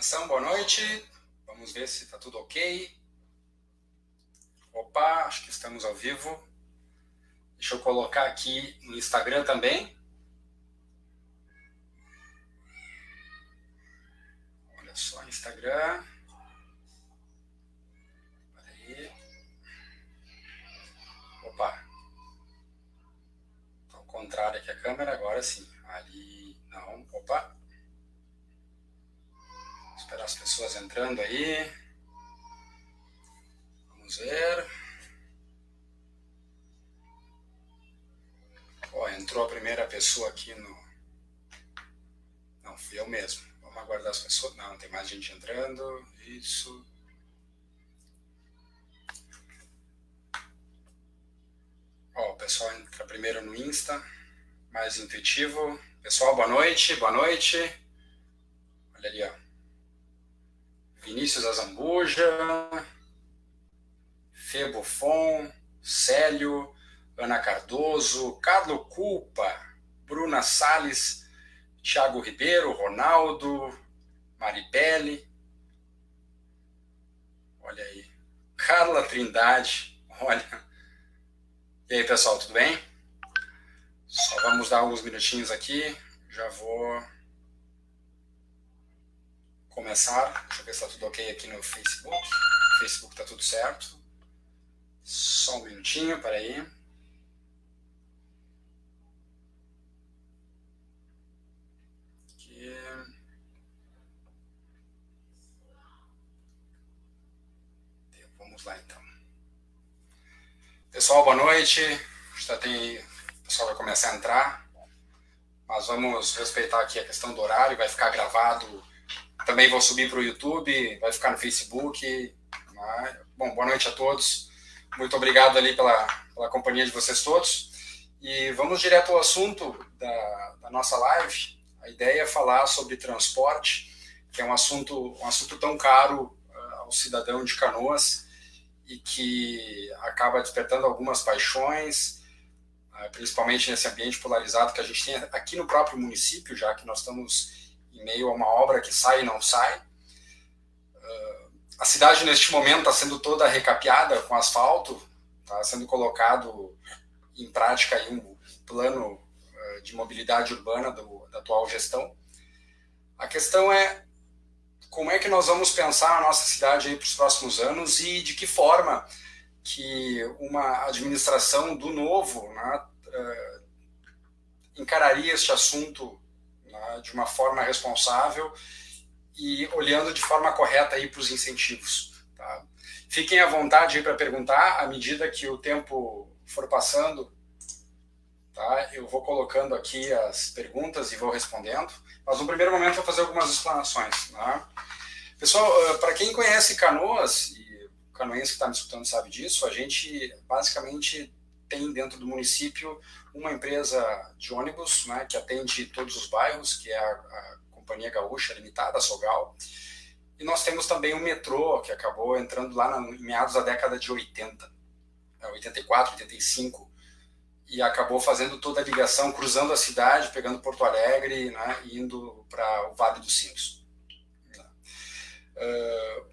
Atenção, boa noite. Vamos ver se está tudo ok. Opa, acho que estamos ao vivo. Deixa eu colocar aqui no Instagram também. Olha só, Instagram. Peraí. Opa. Tá ao contrário aqui a câmera, agora sim. Ali, não. Opa. Esperar as pessoas entrando aí. Vamos ver. Ó, entrou a primeira pessoa aqui no... Não, fui eu mesmo. Vamos aguardar as pessoas. Não, tem mais gente entrando. Isso. Ó, o pessoal entra primeiro no Insta. Mais intuitivo. Pessoal, boa noite, boa noite. Olha ali, ó. Vinícius Azambuja, Fê Buffon, Célio, Ana Cardoso, Carlo Culpa, Bruna Salles, Thiago Ribeiro, Ronaldo, Maribele. Olha aí. Carla Trindade, olha. E aí, pessoal, tudo bem? Só vamos dar alguns minutinhos aqui. Já vou começar. Deixa eu ver se está tudo ok aqui no Facebook. No Facebook está tudo certo. Só um minutinho, peraí. Aqui. Vamos lá, então. Pessoal, boa noite. Já tem... O pessoal vai começar a entrar. Mas vamos respeitar aqui a questão do horário. Vai ficar gravado. Também vou subir para o YouTube. Vai ficar no Facebook. Bom, boa noite a todos. Muito obrigado ali pela companhia de vocês todos. E vamos direto ao assunto da nossa live. A ideia é falar sobre transporte, que é um assunto tão caro ao cidadão de Canoas e que acaba despertando algumas paixões, principalmente nesse ambiente polarizado que a gente tem aqui no próprio município, já que nós estamos em meio a uma obra que sai e não sai. A cidade, neste momento, está sendo toda recapeada com asfalto, está sendo colocado em prática aí um plano de mobilidade urbana da atual gestão. A questão é como é que nós vamos pensar a nossa cidade aí para os próximos anos e de que forma que uma administração do novo, né, encararia este assunto, né, de uma forma responsável e olhando de forma correta aí para os incentivos. Tá? Fiquem à vontade para perguntar à medida que o tempo for passando. Tá? Eu vou colocando aqui as perguntas e vou respondendo, mas no primeiro momento eu vou fazer algumas explanações. Tá? Pessoal, para quem conhece Canoas, e o canoense que está me escutando sabe disso, a gente basicamente tem dentro do município uma empresa de ônibus, né, que atende todos os bairros, que é a Companhia Gaúcha Limitada, a Sogal. E nós temos também o metrô, que acabou entrando lá em meados da década de 80, 84, 85, e acabou fazendo toda a ligação, cruzando a cidade, pegando Porto Alegre, né, e indo para o Vale dos Sinos.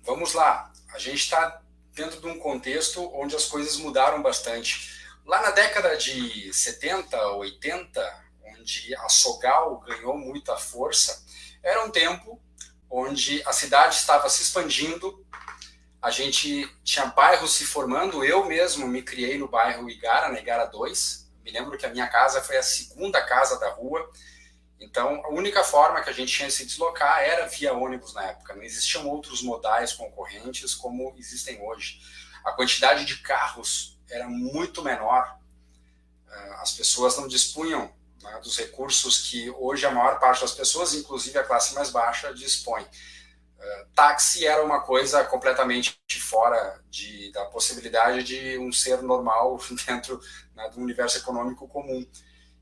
Vamos lá, a gente está dentro de um contexto onde as coisas mudaram bastante. Lá na década de 70, 80, onde a Sogal ganhou muita força, era um tempo onde a cidade estava se expandindo, a gente tinha bairros se formando, eu mesmo me criei no bairro Igara, na Igara 2, me lembro que a minha casa foi a segunda casa da rua, então a única forma que a gente tinha de se deslocar era via ônibus na época, não existiam outros modais concorrentes como existem hoje. A quantidade de carros era muito menor, as pessoas não dispunham, né, dos recursos que hoje a maior parte das pessoas, inclusive a classe mais baixa, dispõe. Táxi era uma coisa completamente fora da possibilidade de um ser normal dentro, né, do universo econômico comum.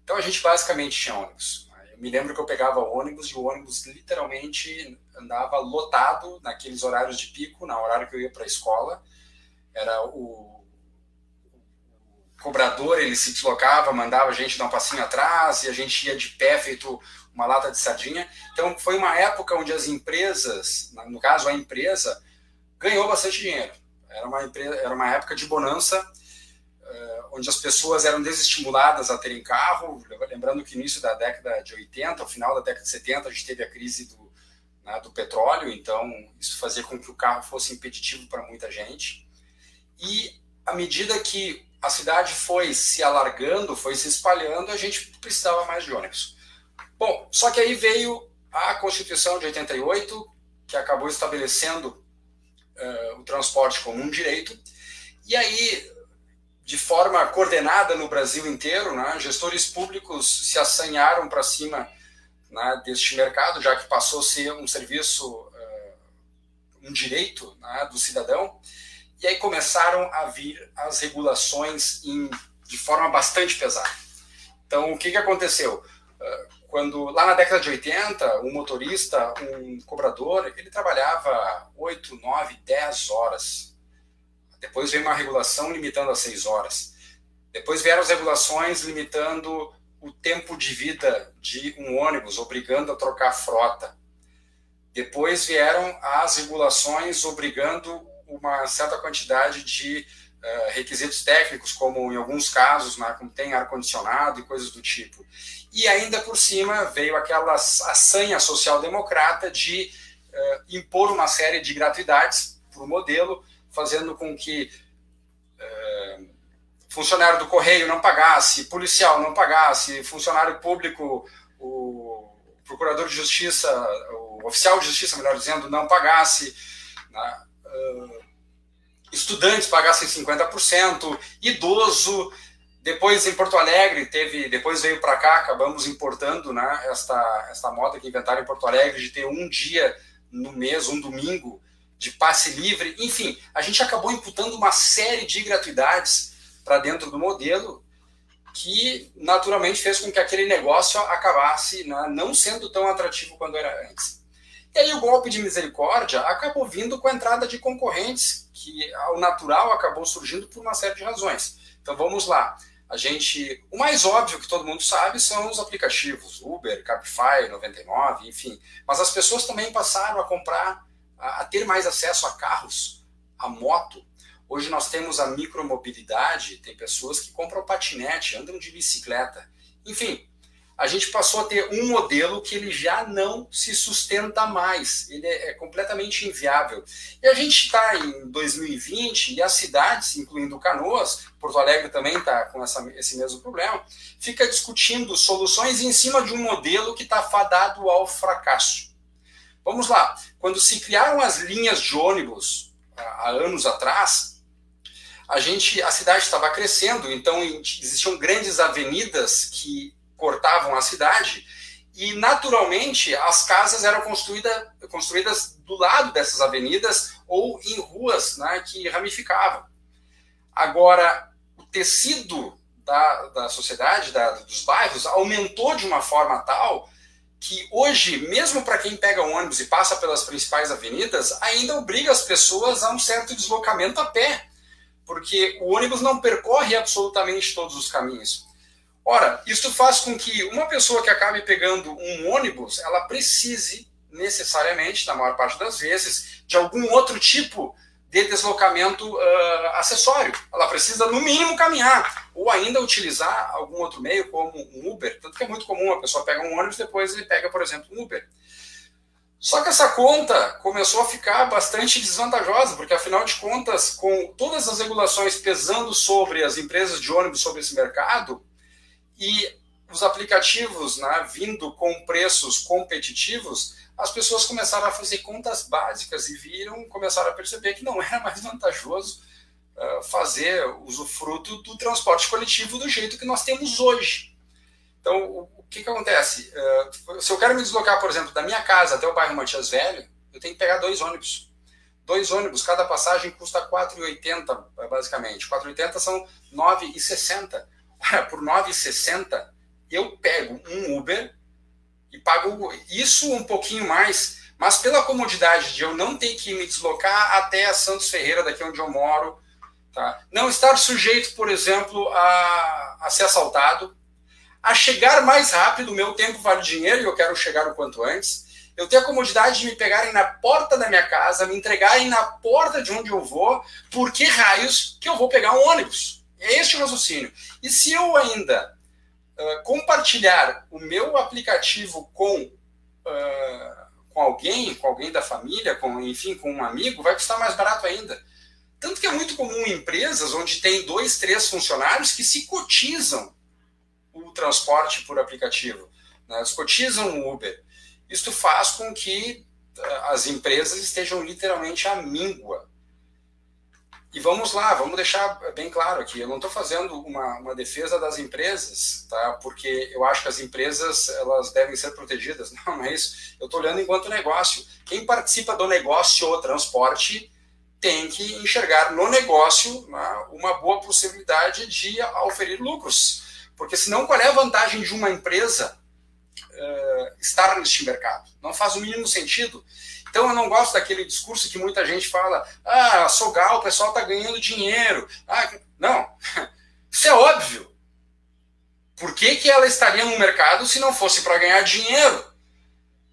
Então a gente basicamente tinha ônibus. Eu me lembro que eu pegava ônibus e o ônibus literalmente andava lotado naqueles horários de pico, na horário que eu ia para a escola. Era o cobrador, ele se deslocava, mandava a gente dar um passinho atrás e a gente ia de pé feito uma lata de sardinha. Então foi uma época onde as empresas, no caso a empresa, ganhou bastante dinheiro. Era uma época de bonança, onde as pessoas eram desestimuladas a terem carro. Lembrando que no início da década de 80, ao final da década de 70, a gente teve a crise do petróleo, então isso fazia com que o carro fosse impeditivo para muita gente. E à medida que a cidade foi se alargando, foi se espalhando, a gente precisava mais de ônibus. Bom, só que aí veio a Constituição de 88, que acabou estabelecendo o transporte como um direito, e aí, de forma coordenada no Brasil inteiro, né, gestores públicos se assanharam para cima, né, deste mercado, já que passou a ser um serviço, um direito, né, do cidadão, e aí começaram a vir as regulações de forma bastante pesada. Então, o que aconteceu? Quando, lá na década de 80, um motorista, um cobrador, ele trabalhava 8, 9, 10 horas. Depois veio uma regulação limitando a 6 horas. Depois vieram as regulações limitando o tempo de vida de um ônibus, obrigando a trocar frota. Depois vieram as regulações obrigando uma certa quantidade de requisitos técnicos, como em alguns casos, né, como tem ar-condicionado e coisas do tipo. E ainda por cima veio aquela assanha social-democrata de impor uma série de gratuidades para o modelo, fazendo com que funcionário do Correio não pagasse, policial não pagasse, funcionário público, o procurador de justiça, o oficial de justiça, melhor dizendo, não pagasse, né? Estudantes pagassem 50%, idoso. Depois em Porto Alegre depois veio para cá, acabamos importando, né, esta moda que inventaram em Porto Alegre de ter um dia no mês, um domingo, de passe livre. Enfim, a gente acabou imputando uma série de gratuidades para dentro do modelo, que naturalmente fez com que aquele negócio acabasse, né, não sendo tão atrativo quanto era antes. E aí o golpe de misericórdia acabou vindo com a entrada de concorrentes, que ao natural acabou surgindo por uma série de razões. Então vamos lá. O mais óbvio que todo mundo sabe são os aplicativos, Uber, Cabify, 99, enfim. Mas as pessoas também passaram a comprar, a ter mais acesso a carros, a moto. Hoje nós temos a micromobilidade, tem pessoas que compram patinete, andam de bicicleta. Enfim, a gente passou a ter um modelo que ele já não se sustenta mais, ele é completamente inviável. E a gente está em 2020 e as cidades, incluindo Canoas, Porto Alegre também está com esse mesmo problema, fica discutindo soluções em cima de um modelo que está fadado ao fracasso. Vamos lá, quando se criaram as linhas de ônibus há anos atrás, a cidade estava crescendo, então existiam grandes avenidas que cortavam a cidade e, naturalmente, as casas eram construídas do lado dessas avenidas ou em ruas, né, que ramificavam. Agora, o tecido da sociedade, dos bairros, aumentou de uma forma tal que hoje, mesmo para quem pega um ônibus e passa pelas principais avenidas, ainda obriga as pessoas a um certo deslocamento a pé, porque o ônibus não percorre absolutamente todos os caminhos. Ora, isso faz com que uma pessoa que acabe pegando um ônibus, ela precise necessariamente, na maior parte das vezes, de algum outro tipo de deslocamento acessório. Ela precisa, no mínimo, caminhar, ou ainda utilizar algum outro meio, como um Uber. Tanto que é muito comum a pessoa pega um ônibus, depois ele pega, por exemplo, um Uber. Só que essa conta começou a ficar bastante desvantajosa, porque, afinal de contas, com todas as regulações pesando sobre as empresas de ônibus, sobre esse mercado, e os aplicativos, né, vindo com preços competitivos, as pessoas começaram a fazer contas básicas e começaram a perceber que não era mais vantajoso fazer usufruto do transporte coletivo do jeito que nós temos hoje. Então, o que acontece? Se eu quero me deslocar, por exemplo, da minha casa até o bairro Matias Velho, eu tenho que pegar 2 ônibus. 2 ônibus, cada passagem custa R$ 4,80, basicamente. R$ 4,80 são R$ 9,60. Por R$ 9,60, eu pego um Uber e pago isso um pouquinho mais, mas pela comodidade de eu não ter que me deslocar até a Santos Ferreira, daqui onde eu moro, Tá? Não estar sujeito, por exemplo, a ser assaltado, a chegar mais rápido, o meu tempo vale dinheiro e eu quero chegar o quanto antes. Eu ter a comodidade de me pegarem na porta da minha casa, me entregarem na porta de onde eu vou, por que raios que eu vou pegar um ônibus? É este o raciocínio. E se eu ainda compartilhar o meu aplicativo com alguém da família, enfim, com um amigo, vai custar mais barato ainda. Tanto que é muito comum em empresas onde tem 2, 3 funcionários que se cotizam o transporte por aplicativo, né? Eles cotizam o Uber. Isso faz com que as empresas estejam literalmente à míngua. E vamos lá, vamos deixar bem claro aqui, eu não estou fazendo uma defesa das empresas, tá? Porque eu acho que as empresas elas devem ser protegidas. Não é isso. Eu estou olhando enquanto negócio. Quem participa do negócio ou transporte tem que enxergar no negócio, né, uma boa possibilidade de oferir lucros. Porque senão qual é a vantagem de uma empresa estar neste mercado? Não faz o mínimo sentido. Então eu não gosto daquele discurso que muita gente fala, a Sogal, o pessoal está ganhando dinheiro. Não, isso é óbvio. Por que ela estaria no mercado se não fosse para ganhar dinheiro?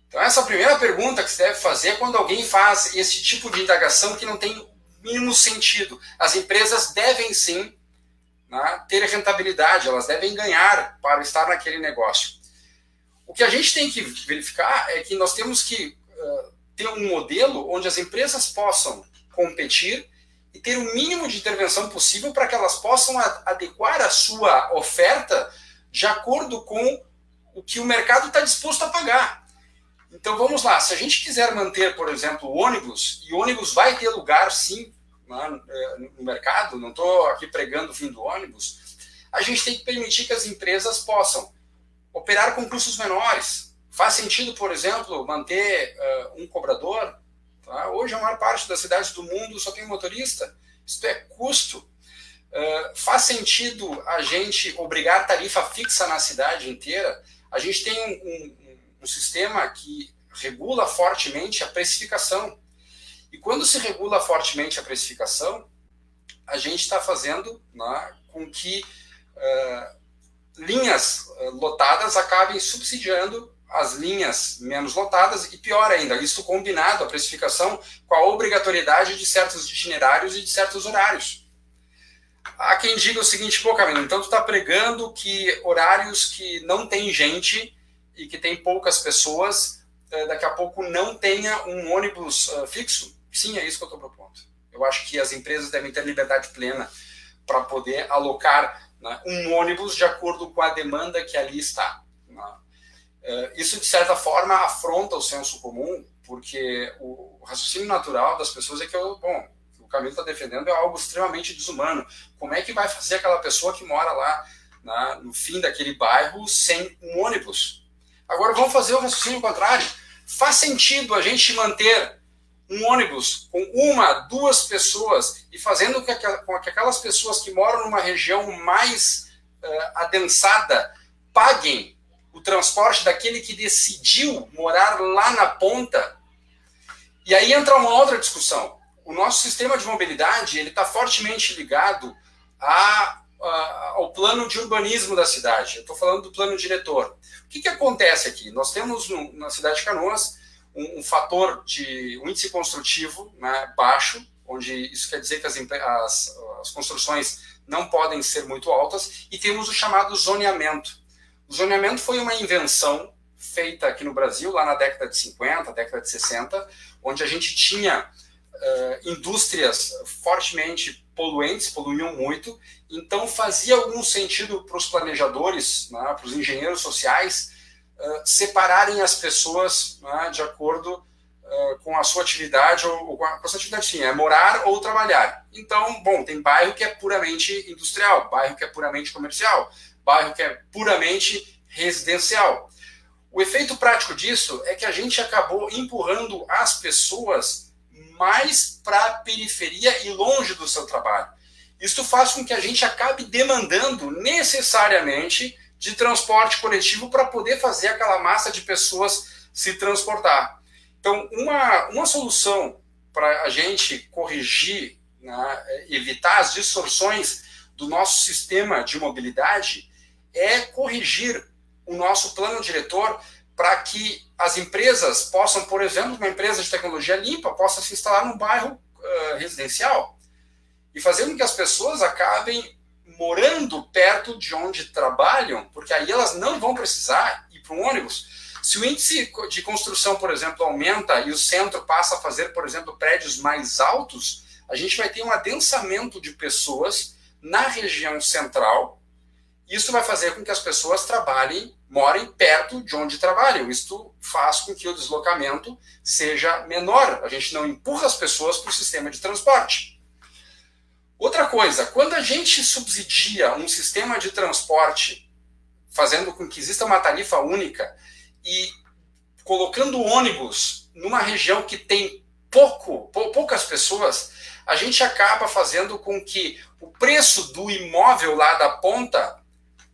Então essa é a primeira pergunta que você deve fazer quando alguém faz esse tipo de indagação que não tem o mínimo sentido. As empresas devem sim, né, ter rentabilidade, elas devem ganhar para estar naquele negócio. O que a gente tem que verificar é que nós temos que ter um modelo onde as empresas possam competir e ter o mínimo de intervenção possível para que elas possam adequar a sua oferta de acordo com o que o mercado está disposto a pagar. Então vamos lá, se a gente quiser manter, por exemplo, o ônibus, e o ônibus vai ter lugar sim no mercado, não estou aqui pregando o fim do ônibus, a gente tem que permitir que as empresas possam operar com custos menores. Faz sentido, por exemplo, manter um cobrador? Tá? Hoje a maior parte das cidades do mundo só tem motorista. Isso é custo. Faz sentido a gente obrigar tarifa fixa na cidade inteira? A gente tem um sistema que regula fortemente a precificação. E quando se regula fortemente a precificação, a gente está fazendo, né, com que linhas lotadas acabem subsidiando as linhas menos lotadas e, pior ainda, isso combinado, a precificação, com a obrigatoriedade de certos itinerários e de certos horários. Há quem diga o seguinte, pô, Camilo, então tu está pregando que horários que não tem gente e que tem poucas pessoas, daqui a pouco não tenha um ônibus fixo? Sim, é isso que eu estou propondo. Eu acho que as empresas devem ter liberdade plena para poder alocar, né, um ônibus de acordo com a demanda que ali está. Né? Isso, de certa forma, afronta o senso comum, porque o raciocínio natural das pessoas é que o que o Camilo está defendendo é algo extremamente desumano. Como é que vai fazer aquela pessoa que mora lá, né, no fim daquele bairro sem um ônibus? Agora vamos fazer o raciocínio contrário. Faz sentido a gente manter um ônibus com 1, 2 pessoas e fazendo com que aquelas pessoas que moram numa região mais adensada paguem o transporte daquele que decidiu morar lá na ponta? E aí entra uma outra discussão. O nosso sistema de mobilidade ele está fortemente ligado ao plano de urbanismo da cidade. Eu estou falando do plano diretor. O que acontece aqui? Nós temos na cidade de Canoas um fator de um índice construtivo, né, baixo, onde isso quer dizer que as construções não podem ser muito altas, e temos o chamado zoneamento. O zoneamento foi uma invenção feita aqui no Brasil, lá na década de 50, década de 60, onde a gente tinha indústrias fortemente poluentes, poluíam muito, então fazia algum sentido para os planejadores, né, para os engenheiros sociais, separarem as pessoas, né, de acordo com a sua atividade, ou com a sua atividade, sim, é morar ou trabalhar. Então, bom, tem bairro que é puramente industrial, bairro que é puramente comercial, bairro que é puramente residencial. O efeito prático disso é que a gente acabou empurrando as pessoas mais para a periferia e longe do seu trabalho. Isso faz com que a gente acabe demandando necessariamente de transporte coletivo para poder fazer aquela massa de pessoas se transportar. Então, uma solução para a gente corrigir, né, evitar as distorções do nosso sistema de mobilidade é corrigir o nosso plano diretor para que as empresas possam, por exemplo, uma empresa de tecnologia limpa possa se instalar num bairro residencial e fazer com que as pessoas acabem morando perto de onde trabalham, porque aí elas não vão precisar ir para um ônibus. Se o índice de construção, por exemplo, aumenta e o centro passa a fazer, por exemplo, prédios mais altos, a gente vai ter um adensamento de pessoas na região central. Isso vai fazer com que as pessoas morem perto de onde trabalham. Isso faz com que o deslocamento seja menor. A gente não empurra as pessoas para o sistema de transporte. Outra coisa, quando a gente subsidia um sistema de transporte, fazendo com que exista uma tarifa única e colocando ônibus numa região que tem poucas pessoas, a gente acaba fazendo com que o preço do imóvel lá da ponta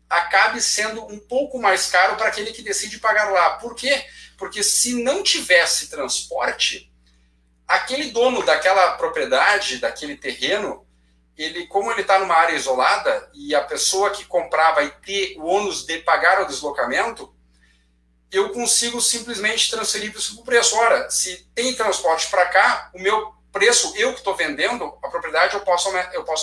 acabe sendo um pouco mais caro para aquele que decide pagar lá. Por quê? Porque se não tivesse transporte, aquele dono daquela propriedade, daquele terreno, como ele está numa área isolada e a pessoa que comprar vai ter o ônus de pagar o deslocamento, eu consigo simplesmente transferir isso para o preço. Ora, se tem transporte para cá, o meu preço, eu que estou vendendo a propriedade, eu posso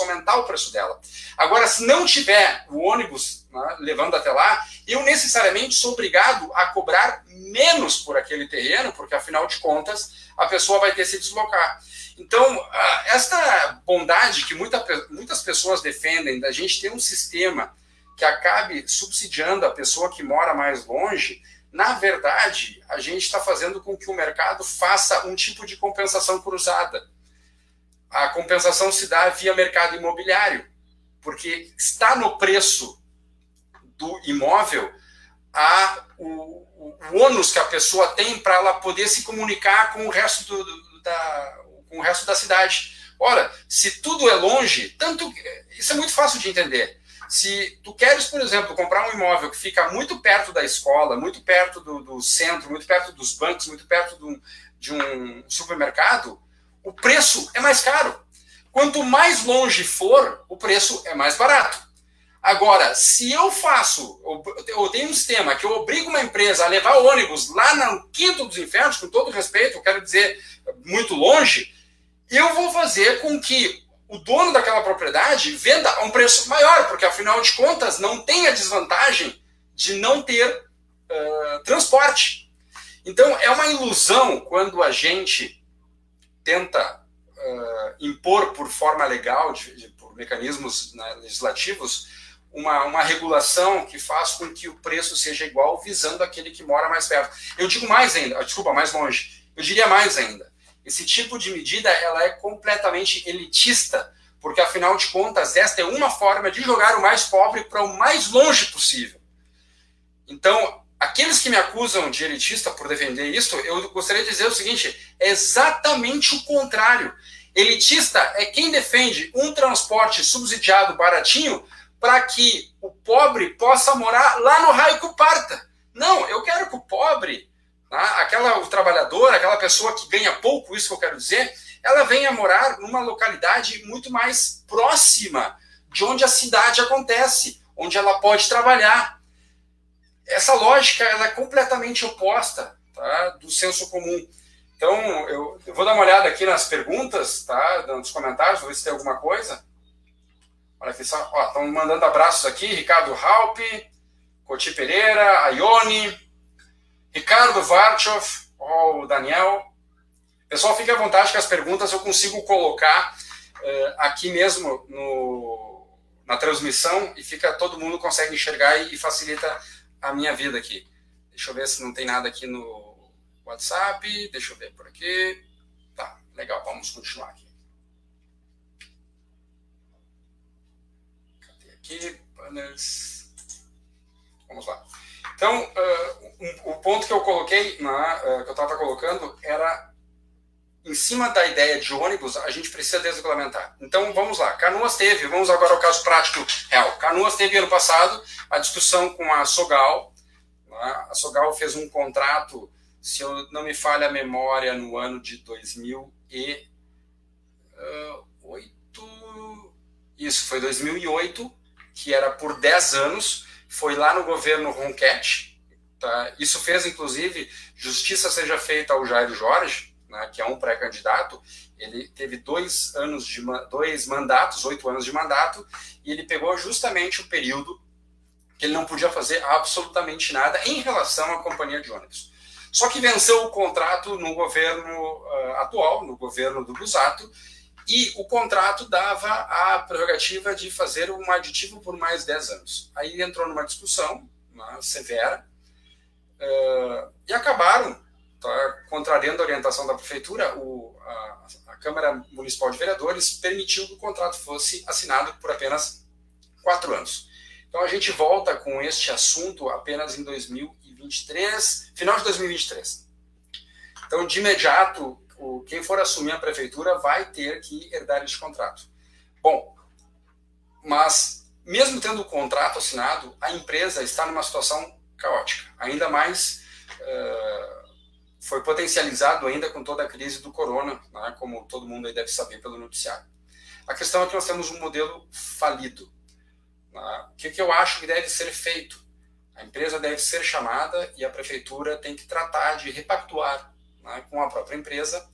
aumentar o preço dela. Agora, se não tiver o ônibus, né, levando até lá, eu necessariamente sou obrigado a cobrar menos por aquele terreno, porque afinal de contas a pessoa vai ter que se deslocar. Então, esta bondade que muitas pessoas defendem da gente ter um sistema que acabe subsidiando a pessoa que mora mais longe, na verdade, a gente está fazendo com que o mercado faça um tipo de compensação cruzada. A compensação se dá via mercado imobiliário, porque está no preço do imóvel o ônus que a pessoa tem para ela poder se comunicar com o resto da cidade. Ora, se tudo é longe, isso é muito fácil de entender. Se tu queres, por exemplo, comprar um imóvel que fica muito perto da escola, muito perto do centro, muito perto dos bancos, muito perto de um supermercado, o preço é mais caro. Quanto mais longe for, o preço é mais barato. Agora, se eu tenho um sistema que eu obrigo uma empresa a levar ônibus lá no quinto dos infernos, com todo respeito, eu quero dizer, muito longe, eu vou fazer com que o dono daquela propriedade venda a um preço maior, porque afinal de contas não tem a desvantagem de não ter transporte. Então é uma ilusão quando a gente tenta impor por forma legal, por mecanismos, né, legislativos, uma regulação que faz com que o preço seja igual visando aquele que mora mais perto. Eu digo mais ainda, mais longe, eu diria mais ainda. Esse tipo de medida ela é completamente elitista, porque, afinal de contas, esta é uma forma de jogar o mais pobre para o mais longe possível. Então, aqueles que me acusam de elitista por defender isso, eu gostaria de dizer o seguinte, é exatamente o contrário. Elitista é quem defende um transporte subsidiado baratinho para que o pobre possa morar lá no raio que o parta. Não, eu quero que o pobre... o trabalhador, aquela pessoa que ganha pouco, isso que eu quero dizer, ela venha morar numa localidade muito mais próxima de onde a cidade acontece, onde ela pode trabalhar. Essa lógica ela é completamente oposta, tá, do senso comum. Então, eu vou dar uma olhada aqui nas perguntas, tá, nos comentários, vou ver se tem alguma coisa. Olha aqui, estão mandando abraços aqui, Ricardo Halpe, Coti Pereira, Aione, Ricardo Varchov, o Daniel. Pessoal, fique à vontade que as perguntas eu consigo colocar aqui mesmo na transmissão e todo mundo consegue enxergar e facilita a minha vida aqui. Deixa eu ver se não tem nada aqui no WhatsApp. Deixa eu ver por aqui. Tá, legal, vamos continuar aqui. Cadê aqui? Banners. Vamos lá. Então, o ponto que eu coloquei, que eu estava colocando, era em cima da ideia de ônibus, a gente precisa desregulamentar. Então, vamos lá. Canoas vamos agora ao caso prático real. Canoas teve ano passado a discussão com a Sogal. A Sogal fez um contrato, se eu não me falha a memória, no ano de 2008, Isso, foi 2008, que era por 10 anos, foi lá no governo Ronquete, tá? Isso fez, inclusive, justiça seja feita ao Jair Jorge, né, que é um pré-candidato. Ele teve 2 mandatos, 8 anos de mandato, e ele pegou justamente o período que ele não podia fazer absolutamente nada em relação à companhia de ônibus. Só que venceu o contrato no governo atual, no governo do Busato, e o contrato dava a prerrogativa de fazer um aditivo por mais 10 anos. Aí entrou numa discussão severa e acabaram, contrariando a orientação da prefeitura, a Câmara Municipal de Vereadores permitiu que o contrato fosse assinado por apenas 4 anos. Então a gente volta com este assunto apenas em 2023, final de 2023. Então, de imediato, quem for assumir a prefeitura vai ter que herdar este contrato. Bom, mas mesmo tendo o contrato assinado, a empresa está numa situação caótica. Ainda mais foi potencializado ainda com toda a crise do corona, né, como todo mundo aí deve saber pelo noticiário. A questão é que nós temos um modelo falido. O que eu acho que deve ser feito? A empresa deve ser chamada e a prefeitura tem que tratar de repactuar, né, com a própria empresa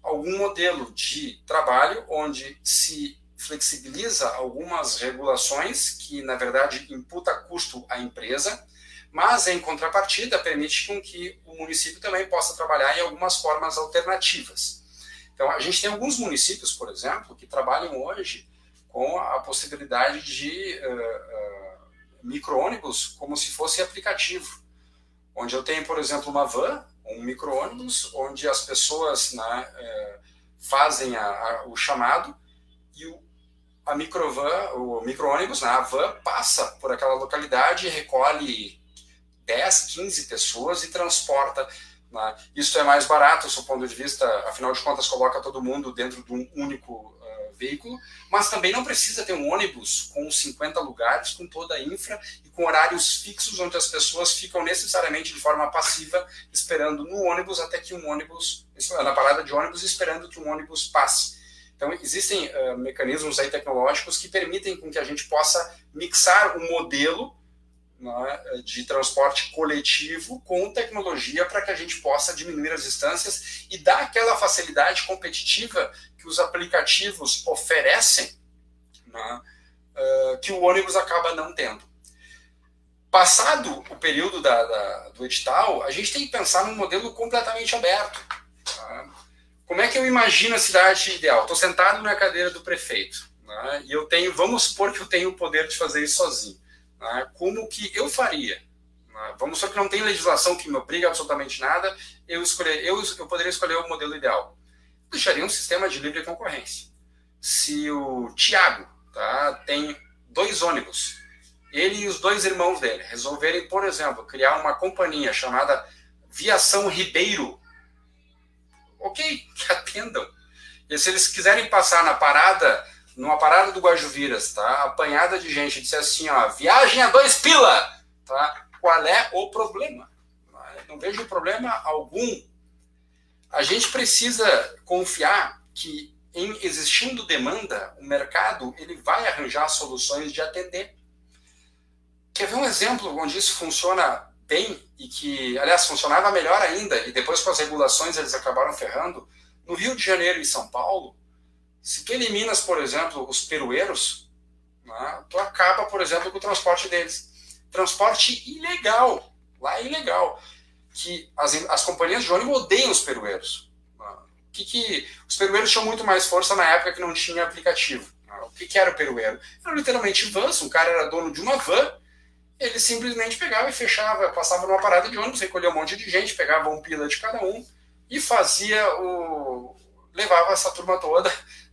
algum modelo de trabalho onde se flexibiliza algumas regulações que, na verdade, imputa custo à empresa, mas, em contrapartida, permite com que o município também possa trabalhar em algumas formas alternativas. Então, a gente tem alguns municípios, por exemplo, que trabalham hoje com a possibilidade de micro-ônibus como se fosse aplicativo, onde eu tenho, por exemplo, uma van, um micro-ônibus, onde as pessoas fazem o chamado e o micro-ônibus, a van, passa por aquela localidade, recolhe 10, 15 pessoas e transporta. Isso é mais barato, do ponto de vista, afinal de contas, coloca todo mundo dentro de um único veículo, mas também não precisa ter um ônibus com 50 lugares, com toda a infra e com horários fixos, onde as pessoas ficam necessariamente de forma passiva, esperando no ônibus até que na parada de ônibus, esperando que um ônibus passe. Então, existem mecanismos aí tecnológicos que permitem com que a gente possa mixar um modelo de transporte coletivo com tecnologia para que a gente possa diminuir as distâncias e dar aquela facilidade competitiva que os aplicativos oferecem, que o ônibus acaba não tendo. Passado o período do edital, a gente tem que pensar num modelo completamente aberto. Como é que eu imagino a cidade ideal? Estou sentado na cadeira do prefeito, e vamos supor que eu tenho o poder de fazer isso sozinho. Como que eu faria? Vamos supor que não tem legislação que me obriga a absolutamente nada, eu poderia escolher o modelo ideal. Eu deixaria um sistema de livre concorrência. Se o Tiago tem 2 ônibus, ele e os 2 irmãos dele resolverem, por exemplo, criar uma companhia chamada Viação Ribeiro, ok, que atendam. E se eles quiserem passar numa parada do Guajuviras, apanhada de gente, disser assim, viagem a 2 pila, qual é o problema? Não vejo problema algum. A gente precisa confiar que, em existindo demanda, o mercado ele vai arranjar soluções de atender. Quer ver um exemplo onde isso funciona bem e que, aliás, funcionava melhor ainda, e depois com as regulações eles acabaram ferrando? No Rio de Janeiro e São Paulo, se tu eliminas, por exemplo, os perueiros, tu acaba, por exemplo, com o transporte deles. Transporte ilegal, lá é ilegal. Que as companhias de ônibus odeiam os perueiros. Os perueiros tinham muito mais força na época que não tinha aplicativo. O que era o perueiro? Eram literalmente vans, um cara era dono de uma van, ele simplesmente pegava e fechava, passava numa parada de ônibus, recolhia um monte de gente, pegava 1 pila de cada um e levava essa turma toda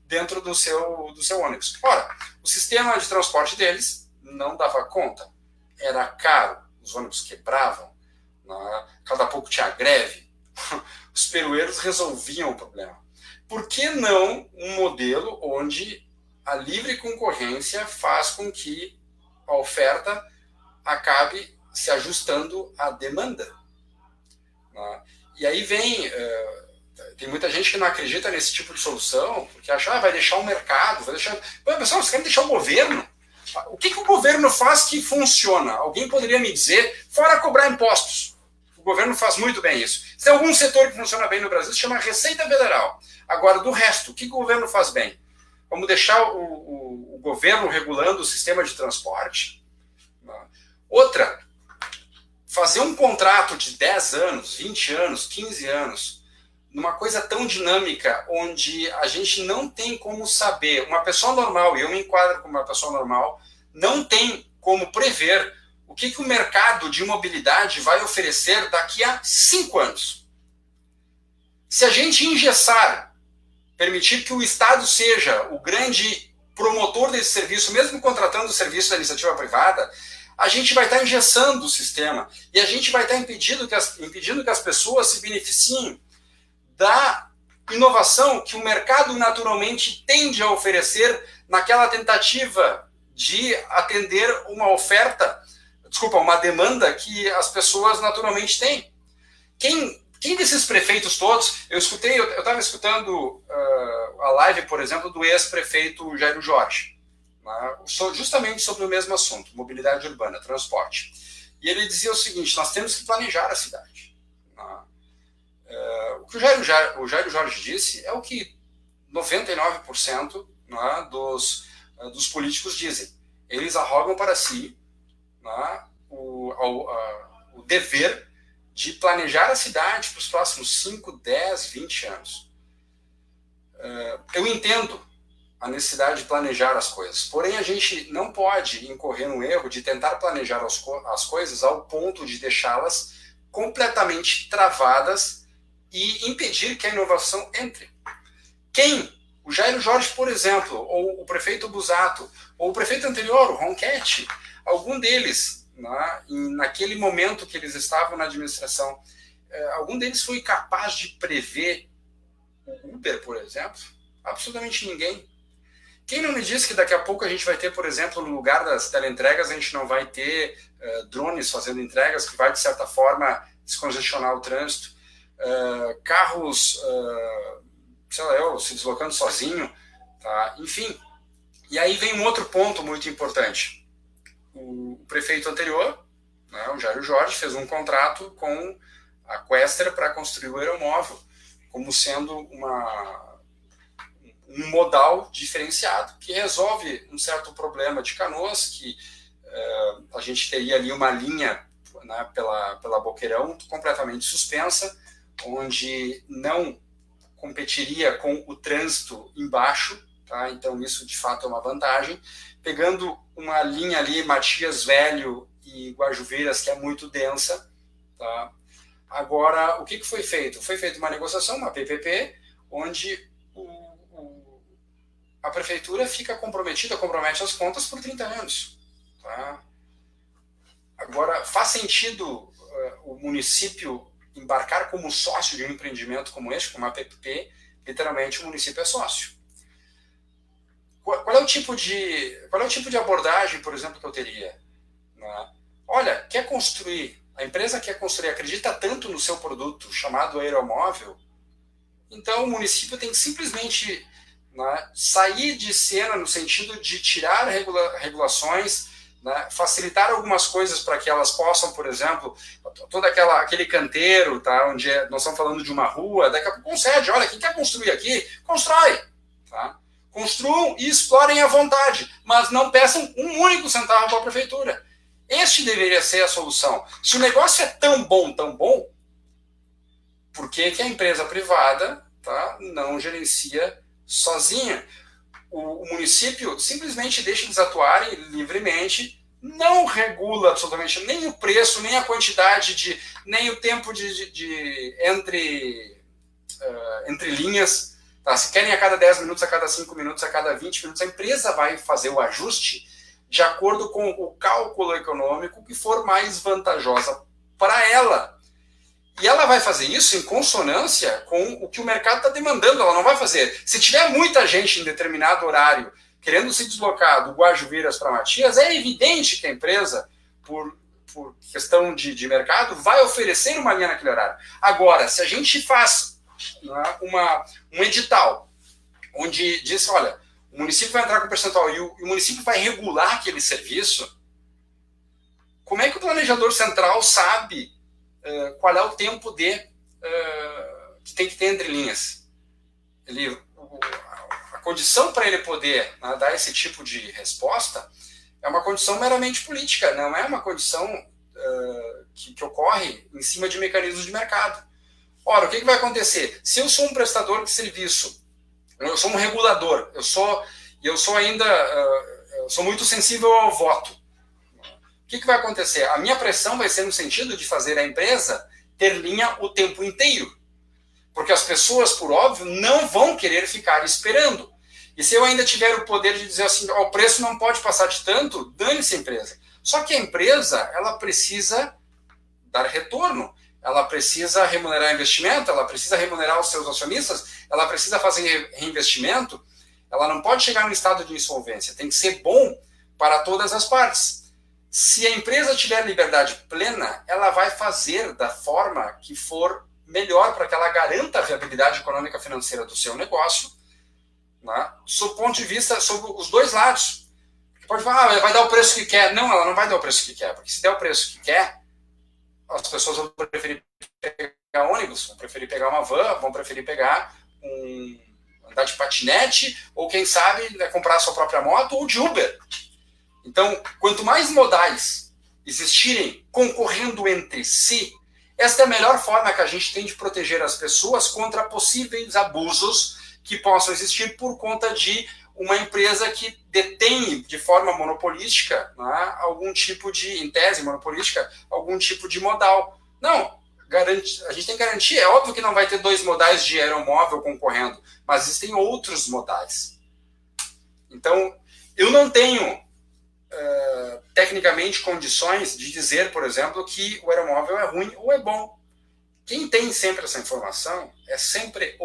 dentro do seu ônibus. Ora, o sistema de transporte deles não dava conta. Era caro, os ônibus quebravam, cada pouco tinha greve. Os perueiros resolviam o problema. Por que não um modelo onde a livre concorrência faz com que a oferta acabe se ajustando à demanda? E aí Tem muita gente que não acredita nesse tipo de solução, porque acha, vai deixar o mercado, vai deixar... Pô, pessoal, vocês querem deixar o governo? O que o governo faz que funciona? Alguém poderia me dizer, fora cobrar impostos. O governo faz muito bem isso. Se tem algum setor que funciona bem no Brasil, se chama Receita Federal. Agora, do resto, o que o governo faz bem? Vamos deixar o governo regulando o sistema de transporte? Outra, fazer um contrato de 10 anos, 20 anos, 15 anos, numa coisa tão dinâmica, onde a gente não tem como saber, uma pessoa normal, e eu me enquadro como uma pessoa normal, não tem como prever o que o mercado de mobilidade vai oferecer daqui a 5 anos. Se a gente engessar, permitir que o Estado seja o grande promotor desse serviço, mesmo contratando o serviço da iniciativa privada, a gente vai estar engessando o sistema e a gente vai estar impedindo que as pessoas se beneficiem da inovação que o mercado naturalmente tende a oferecer naquela tentativa de atender uma demanda que as pessoas naturalmente têm. Quem desses prefeitos todos, eu estava escutando a live, por exemplo, do ex-prefeito Jairo Jorge, né, justamente sobre o mesmo assunto, mobilidade urbana, transporte. E ele dizia o seguinte, nós temos que planejar a cidade. Né? O que o Jairo Jorge disse é o que 99%, né, dos políticos dizem. Eles arrogam para si, né, o dever de planejar a cidade para os próximos 5, 10, 20 anos. Eu entendo a necessidade de planejar as coisas, porém a gente não pode incorrer no erro de tentar planejar as coisas ao ponto de deixá-las completamente travadas e impedir que a inovação entre. O Jairo Jorge, por exemplo, ou o prefeito Busato, ou o prefeito anterior, o Ronchetti, algum deles, naquele momento que eles estavam na administração, algum deles foi capaz de prever o Uber, por exemplo? Absolutamente ninguém. Quem não me diz que daqui a pouco a gente vai ter, por exemplo, no lugar das teleentregas, a gente não vai ter drones fazendo entregas, que vai, de certa forma, descongestionar o trânsito, carros, sei lá, se deslocando sozinho, tá? Enfim. E aí vem um outro ponto muito importante. O prefeito anterior, né, o Jairo Jorge, fez um contrato com a Quester para construir o aeromóvel, como sendo um modal diferenciado, que resolve um certo problema de Canoas, que a gente teria ali uma linha, né, pela Boqueirão completamente suspensa, onde não competiria com o trânsito embaixo, tá? Então isso de fato é uma vantagem, pegando uma linha ali, Matias Velho e Guajuveiras, que é muito densa, tá? Agora, o que foi feito? Foi feita uma negociação, uma PPP, onde a prefeitura fica comprometida, compromete as contas por 30 anos. Tá? Agora, faz sentido o município embarcar como sócio de um empreendimento como este, como uma PPP? Literalmente, o município é sócio. Qual é o tipo de abordagem, por exemplo, que eu teria? Olha, a empresa quer construir, acredita tanto no seu produto chamado aeromóvel, então o município tem que simplesmente sair de cena no sentido de tirar regulações, facilitar algumas coisas para que elas possam, por exemplo, todo aquele canteiro, tá, onde nós estamos falando de uma rua, daqui a pouco concede, olha, quem quer construir aqui, constrói. Tá? Construam e explorem à vontade, mas não peçam um único centavo para a prefeitura. Este deveria ser a solução. Se o negócio é tão bom, por que a empresa privada, tá, não gerencia sozinha? O município simplesmente deixa eles atuarem livremente, não regula absolutamente nem o preço, nem a quantidade, nem o tempo entre linhas. Tá? Se querem a cada 10 minutos, a cada 5 minutos, a cada 20 minutos, a empresa vai fazer o ajuste de acordo com o cálculo econômico que for mais vantajosa para ela. E ela vai fazer isso em consonância com o que o mercado está demandando. Ela não vai fazer. Se tiver muita gente em determinado horário querendo se deslocar do Guajuveiras para Matias, é evidente que a empresa, por questão de mercado, vai oferecer uma linha naquele horário. Agora, se a gente faz um edital, onde diz, olha, o município vai entrar com percentual e o município vai regular aquele serviço, como é que o planejador central sabe qual é o tempo que tem que ter entre linhas? A condição para ele poder dar esse tipo de resposta é uma condição meramente política, não é uma condição que ocorre em cima de mecanismos de mercado. Ora, o que vai acontecer? Se eu sou um prestador de serviço, eu sou um regulador, eu sou muito sensível ao voto. O que vai acontecer? A minha pressão vai ser no sentido de fazer a empresa ter linha o tempo inteiro. Porque as pessoas, por óbvio, não vão querer ficar esperando. E se eu ainda tiver o poder de dizer assim, o preço não pode passar de tanto, dane-se a empresa. Só que a empresa, ela precisa dar retorno, ela precisa remunerar investimento, ela precisa remunerar os seus acionistas, ela precisa fazer reinvestimento, ela não pode chegar no estado de insolvência, tem que ser bom para todas as partes. Se a empresa tiver liberdade plena, ela vai fazer da forma que for melhor para que ela garanta a viabilidade econômica e financeira do seu negócio, né, sob o ponto de vista, sobre os dois lados. Pode falar, vai dar o preço que quer. Não, ela não vai dar o preço que quer, porque se der o preço que quer, as pessoas vão preferir pegar ônibus, vão preferir pegar uma van, vão preferir pegar andar de patinete, ou quem sabe comprar a sua própria moto ou de Uber. Então, quanto mais modais existirem concorrendo entre si, esta é a melhor forma que a gente tem de proteger as pessoas contra possíveis abusos que possam existir por conta de uma empresa que detém de forma monopolística, né, algum tipo de, em tese monopolística, algum tipo de modal. Não, a gente tem que garantir, é óbvio que não vai ter dois modais de aeromóvel concorrendo, mas existem outros modais. Então, eu não tenho tecnicamente condições de dizer, por exemplo, que o aeromóvel é ruim ou é bom. Quem tem sempre essa informação é sempre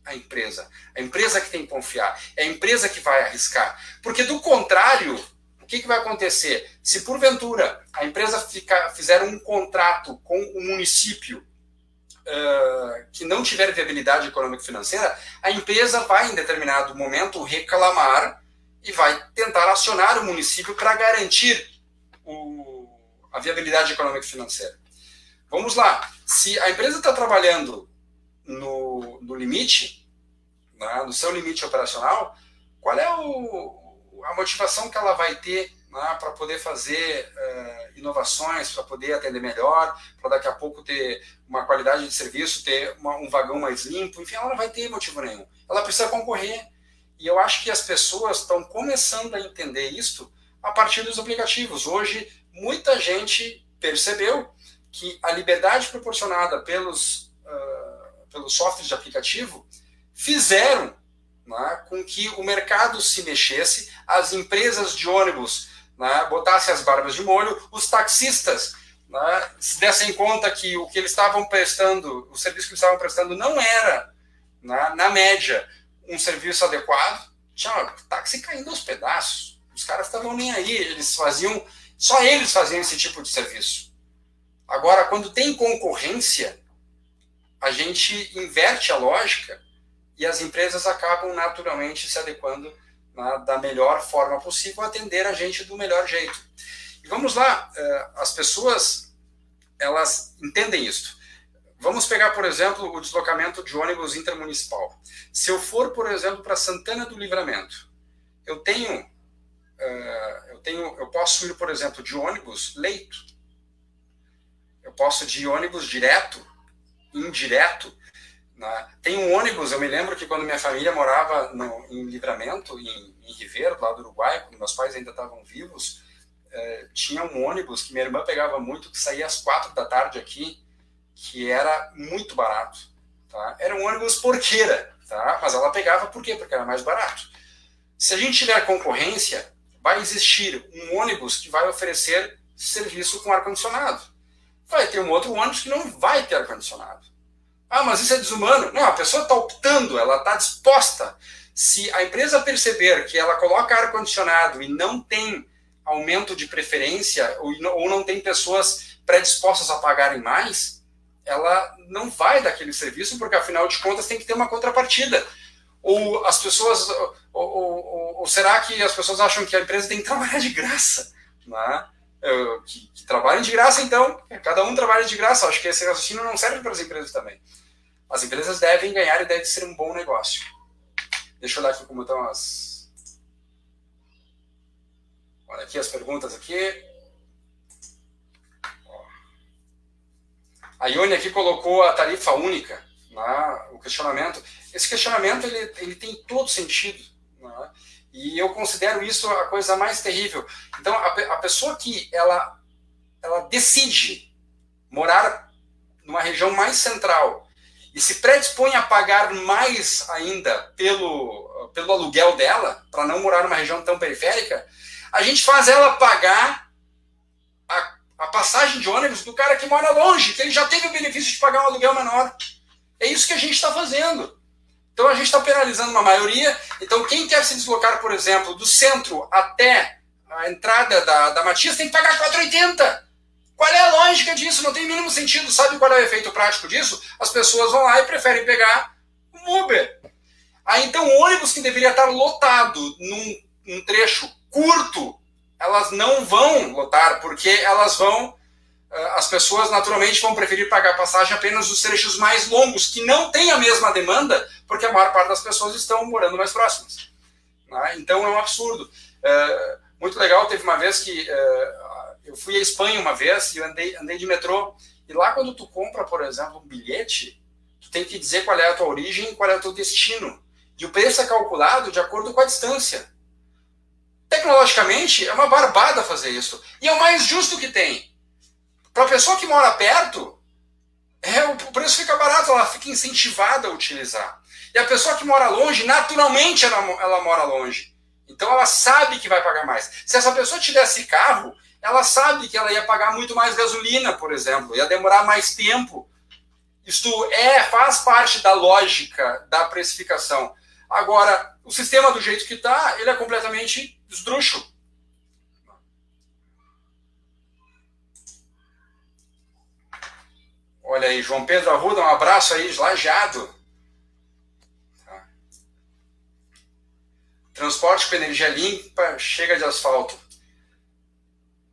a empresa. A empresa que tem que confiar. É a empresa que vai arriscar. Porque, do contrário, o que vai acontecer? Se, porventura, a empresa fizer um contrato com o município que não tiver viabilidade econômica e financeira, a empresa vai, em determinado momento, reclamar e vai tentar acionar o município para garantir a viabilidade econômica e financeira. Vamos lá. Se a empresa está trabalhando no limite, né, no seu limite operacional, qual é a motivação que ela vai ter, né, para poder fazer inovações, para poder atender melhor, para daqui a pouco ter uma qualidade de serviço, ter um vagão mais limpo, enfim, ela não vai ter motivo nenhum. Ela precisa concorrer. E eu acho que as pessoas estão começando a entender isso a partir dos aplicativos. Hoje, muita gente percebeu que a liberdade proporcionada pelos softwares de aplicativo fizeram, né, com que o mercado se mexesse, as empresas de ônibus, né, botassem as barbas de molho, os taxistas, né, se dessem conta que o que eles estavam prestando, o serviço que eles estavam prestando não era, né, na média, um serviço adequado, tinha táxi caindo aos pedaços. Os caras estavam nem aí, só eles faziam esse tipo de serviço. Agora, quando tem concorrência, a gente inverte a lógica e as empresas acabam naturalmente se adequando, né, da melhor forma possível, atender a gente do melhor jeito. E vamos lá, as pessoas, elas entendem isso. Vamos pegar, por exemplo, o deslocamento de ônibus intermunicipal. Se eu for, por exemplo, para Santana do Livramento, eu posso ir, por exemplo, de ônibus leito. Eu posso de ônibus direto, indireto. Né? Tem um ônibus, eu me lembro que quando minha família morava em Livramento, em Ribeiro, lá do Uruguai, quando meus pais ainda estavam vivos, tinha um ônibus que minha irmã pegava muito, que saía às 4 da tarde aqui, que era muito barato. Tá? Era um ônibus porqueira, tá? Mas ela pegava por quê? Porque era mais barato. Se a gente tiver concorrência, vai existir um ônibus que vai oferecer serviço com ar-condicionado. Vai ter um outro ônibus que não vai ter ar-condicionado. Ah, mas isso é desumano. Não, a pessoa está optando, ela está disposta. Se a empresa perceber que ela coloca ar-condicionado e não tem aumento de preferência, ou não tem pessoas predispostas a pagarem mais, ela não vai dar aquele serviço, porque afinal de contas tem que ter uma contrapartida. Ou as pessoas, ou será que as pessoas acham que a empresa tem que trabalhar de graça, né? Que trabalhem de graça, então, cada um trabalha de graça. Acho que esse raciocínio não serve para as empresas também. As empresas devem ganhar e deve ser um bom negócio. Deixa eu olhar aqui como estão as... Olha aqui as perguntas aqui. A Ione aqui colocou a tarifa única, né, o questionamento. Esse questionamento ele tem todo sentido, né, e eu considero isso a coisa mais terrível. Então, a pessoa que ela decide morar numa região mais central e se predispõe a pagar mais ainda pelo aluguel dela, para não morar numa região tão periférica, a gente faz ela pagar a passagem de ônibus do cara que mora longe, que ele já teve o benefício de pagar um aluguel menor. É isso que a gente está fazendo. Então a gente está penalizando uma maioria. Então quem quer se deslocar, por exemplo, do centro até a entrada da Matias tem que pagar 4,80. Qual é a lógica disso? Não tem mínimo sentido. Sabe qual é o efeito prático disso? As pessoas vão lá e preferem pegar um Uber. Então o ônibus que deveria estar lotado num trecho curto, elas não vão lotar, porque as pessoas naturalmente vão preferir pagar passagem apenas nos trechos mais longos, que não têm a mesma demanda, porque a maior parte das pessoas estão morando mais próximas. Né? Então é um absurdo. Muito legal, teve uma vez que eu fui à Espanha uma vez e eu andei de metrô, e lá quando tu compra, por exemplo, um bilhete, tu tem que dizer qual é a tua origem e qual é o teu destino. E o preço é calculado de acordo com a distância. Tecnologicamente, é uma barbada fazer isso. E é o mais justo que tem. Para a pessoa que mora perto, o preço fica barato, ela fica incentivada a utilizar. E a pessoa que mora longe, naturalmente ela mora longe. Então ela sabe que vai pagar mais. Se essa pessoa tivesse carro, ela sabe que ela ia pagar muito mais gasolina, por exemplo. Ia demorar mais tempo. Isto faz parte da lógica da precificação. Agora, o sistema do jeito que está, ele é completamente esdrúxulo. Olha aí, João Pedro Arruda, um abraço aí, lajeado. Tá. Transporte com energia limpa, chega de asfalto.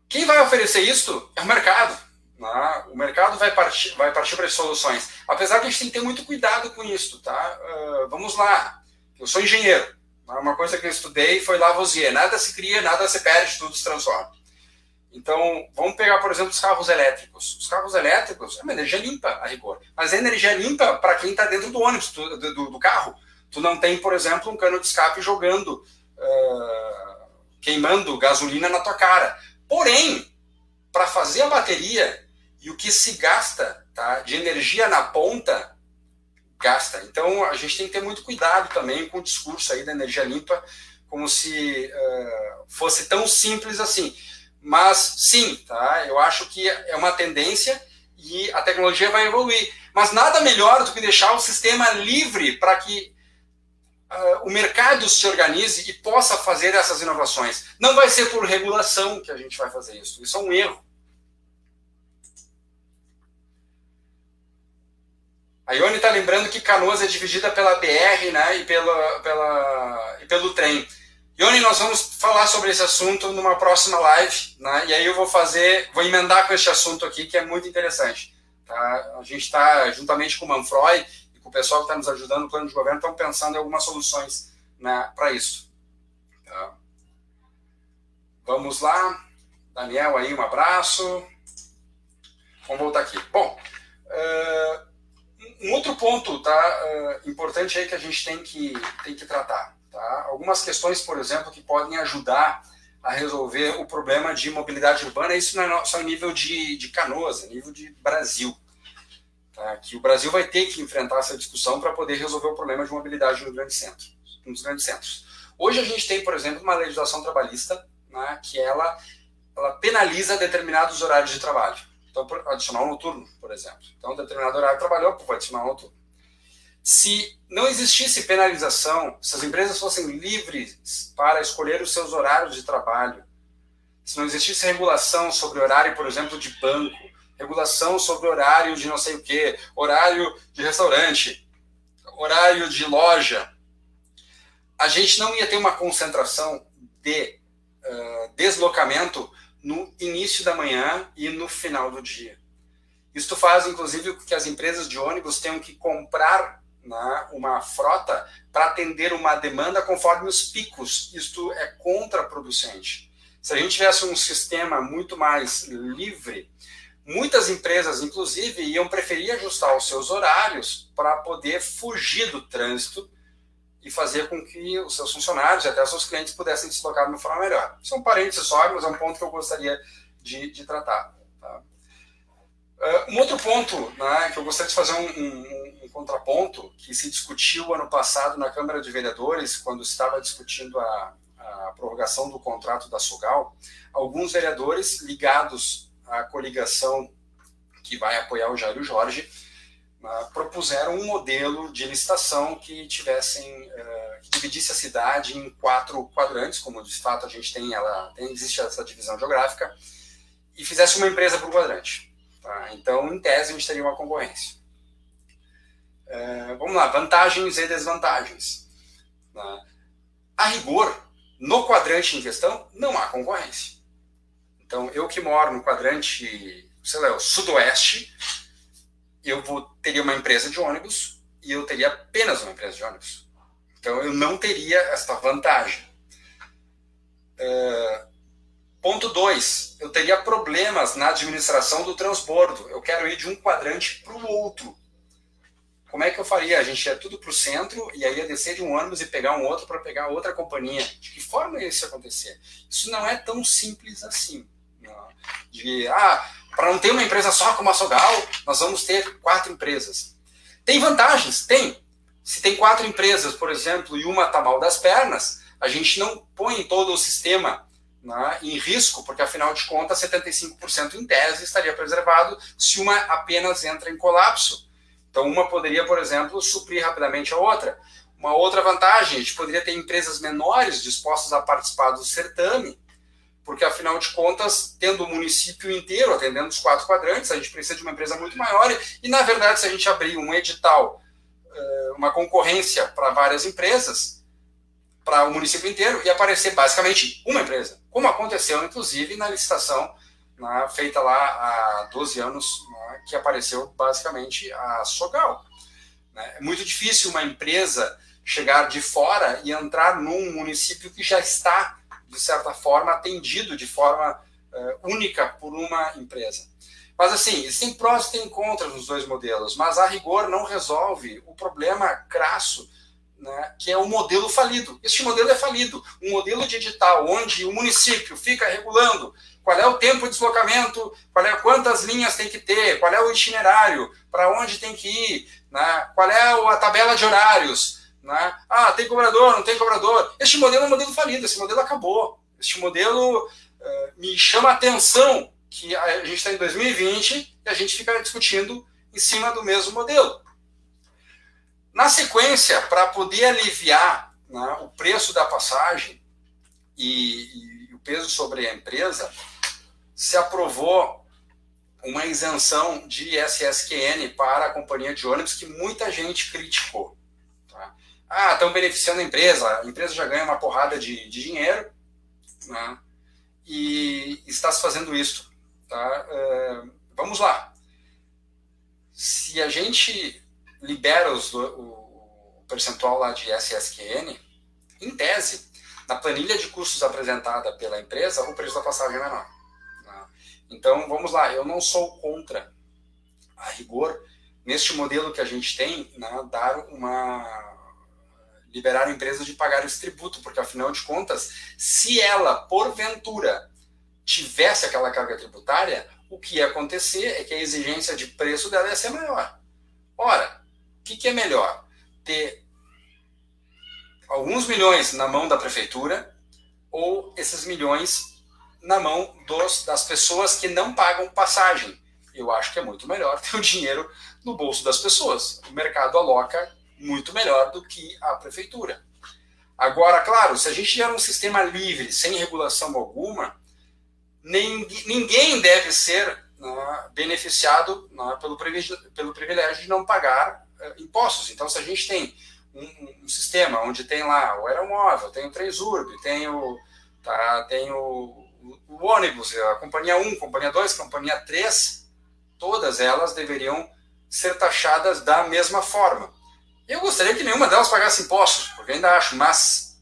Quem vai oferecer isso é o mercado. Né? O mercado vai partir para as soluções. Apesar que a gente tem que ter muito cuidado com isso. Tá? Vamos lá. Eu sou engenheiro. Uma coisa que eu estudei foi Lavoisier. Nada se cria, nada se perde, tudo se transforma. Então, vamos pegar, por exemplo, os carros elétricos. Os carros elétricos é uma energia limpa, a rigor. Mas é energia limpa para quem está dentro do ônibus, do carro. Tu não tem, por exemplo, um cano de escape jogando, queimando gasolina na tua cara. Porém, para fazer a bateria e o que se gasta, tá, de energia na ponta, gasta. Então, a gente tem que ter muito cuidado também com o discurso aí da energia limpa, como se fosse tão simples assim. Mas, sim, tá, eu acho que é uma tendência e a tecnologia vai evoluir. Mas nada melhor do que deixar o sistema livre para que o mercado se organize e possa fazer essas inovações. Não vai ser por regulação que a gente vai fazer isso. Isso é um erro. A Ione está lembrando que Canoas é dividida pela BR, né, e pelo trem. Ione, nós vamos falar sobre esse assunto numa próxima live, né, e aí eu vou emendar com este assunto aqui, que é muito interessante. Tá? A gente está, juntamente com o Manfroy e com o pessoal que está nos ajudando no plano de governo, estão pensando em algumas soluções, né, para isso. Tá? Vamos lá. Daniel aí, um abraço. Vamos voltar aqui. Bom, um outro ponto, tá, importante aí que a gente tem que tratar. Tá? Algumas questões, por exemplo, que podem ajudar a resolver o problema de mobilidade urbana, isso não é só em nível de Canoas, é nível de Brasil. Tá? Que o Brasil vai ter que enfrentar essa discussão para poder resolver o problema de mobilidade nos grandes centros. Hoje a gente tem, por exemplo, uma legislação trabalhista, né, que ela penaliza determinados horários de trabalho. Então, adicional noturno, por exemplo. Então, determinado horário trabalhou, vou adicionar noturno. Se não existisse penalização, se as empresas fossem livres para escolher os seus horários de trabalho, se não existisse regulação sobre horário, por exemplo, de banco, regulação sobre horário de não sei o quê, horário de restaurante, horário de loja, a gente não ia ter uma concentração de deslocamento no início da manhã e no final do dia. Isso faz, inclusive, que as empresas de ônibus tenham que comprar, né, uma frota para atender uma demanda conforme os picos. Isto é contraproducente. Se a gente tivesse um sistema muito mais livre, muitas empresas, inclusive, iam preferir ajustar os seus horários para poder fugir do trânsito e fazer com que os seus funcionários e até os seus clientes pudessem se deslocar de uma forma melhor. Isso é um parênteses só, mas é um ponto que eu gostaria de tratar. Tá? Um outro ponto, né, que eu gostaria de fazer um contraponto, que se discutiu ano passado na Câmara de Vereadores, quando se estava discutindo a prorrogação do contrato da Sogal, alguns vereadores ligados à coligação que vai apoiar o Jairo Jorge, propuseram um modelo de licitação que que dividisse a cidade em 4 quadrantes, como de fato a gente existe essa divisão geográfica, e fizesse uma empresa por quadrante. Tá? Então, em tese, a gente teria uma concorrência. Vamos lá, vantagens e desvantagens. A rigor, no quadrante em questão, não há concorrência. Então, eu que moro no quadrante, sei lá, o sudoeste, eu teria uma empresa de ônibus e eu teria apenas uma empresa de ônibus. Então, eu não teria esta vantagem. Ponto 2, eu teria problemas na administração do transbordo. Eu quero ir de um quadrante para o outro. Como é que eu faria? A gente ia tudo para o centro e aí ia descer de um ônibus e pegar um outro para pegar outra companhia. De que forma isso ia acontecer? Isso não é tão simples assim. Para não ter uma empresa só como a Sogal, nós vamos ter 4 empresas. Tem vantagens? Tem. Se tem 4 empresas, por exemplo, e uma está mal das pernas, a gente não põe todo o sistema, né, em risco, porque afinal de contas 75% em tese estaria preservado se uma apenas entra em colapso. Então uma poderia, por exemplo, suprir rapidamente a outra. Uma outra vantagem, a gente poderia ter empresas menores dispostas a participar do certame, porque afinal de contas, tendo o município inteiro atendendo os 4 quadrantes, a gente precisa de uma empresa muito maior e na verdade, se a gente abrir um edital, uma concorrência para várias empresas, para o município inteiro, ia aparecer basicamente uma empresa, como aconteceu inclusive na licitação, né, feita lá há 12 anos, né, que apareceu basicamente a Sogal. Né? É muito difícil uma empresa chegar de fora e entrar num município que já está, de certa forma, atendido de forma única por uma empresa. Mas, assim, existem prós e tem contras nos 2 modelos, mas, a rigor, não resolve o problema crasso, né, que é o modelo falido. Este modelo é falido. Um modelo de edital onde o município fica regulando qual é o tempo de deslocamento, quantas linhas tem que ter, qual é o itinerário, para onde tem que ir, né, qual é a tabela de horários, né? Tem cobrador, não tem cobrador. Este modelo é um modelo falido, esse modelo acabou. Este modelo me chama a atenção que a gente está em 2020 e a gente fica discutindo em cima do mesmo modelo. Na sequência, para poder aliviar, né, o preço da passagem e o peso sobre a empresa, se aprovou uma isenção de ISSQN para a companhia de ônibus que muita gente criticou. Estão beneficiando a empresa já ganha uma porrada de dinheiro, né, e está se fazendo isso. Tá? Vamos lá. Se a gente libera o percentual lá de ISSQN, em tese, na planilha de custos apresentada pela empresa, o preço da passagem é menor. Né? Então, vamos lá, eu não sou contra, a rigor, neste modelo que a gente tem, né, liberar a empresa de pagar esse tributo, porque afinal de contas, se ela, porventura, tivesse aquela carga tributária, o que ia acontecer é que a exigência de preço dela ia ser maior. Ora, o que é melhor? Ter alguns milhões na mão da prefeitura ou esses milhões na mão das pessoas que não pagam passagem? Eu acho que é muito melhor ter o dinheiro no bolso das pessoas. O mercado aloca muito melhor do que a prefeitura. Agora, claro, se a gente tiver um sistema livre, sem regulação alguma, ninguém deve ser né, beneficiado, né, pelo privilégio de não pagar impostos. Então, se a gente tem um sistema onde tem lá o aeromóvel, tem o Transurb, tem o ônibus, a companhia 1, companhia 2, companhia 3, todas elas deveriam ser taxadas da mesma forma. Eu gostaria que nenhuma delas pagasse impostos, porque ainda acho, mas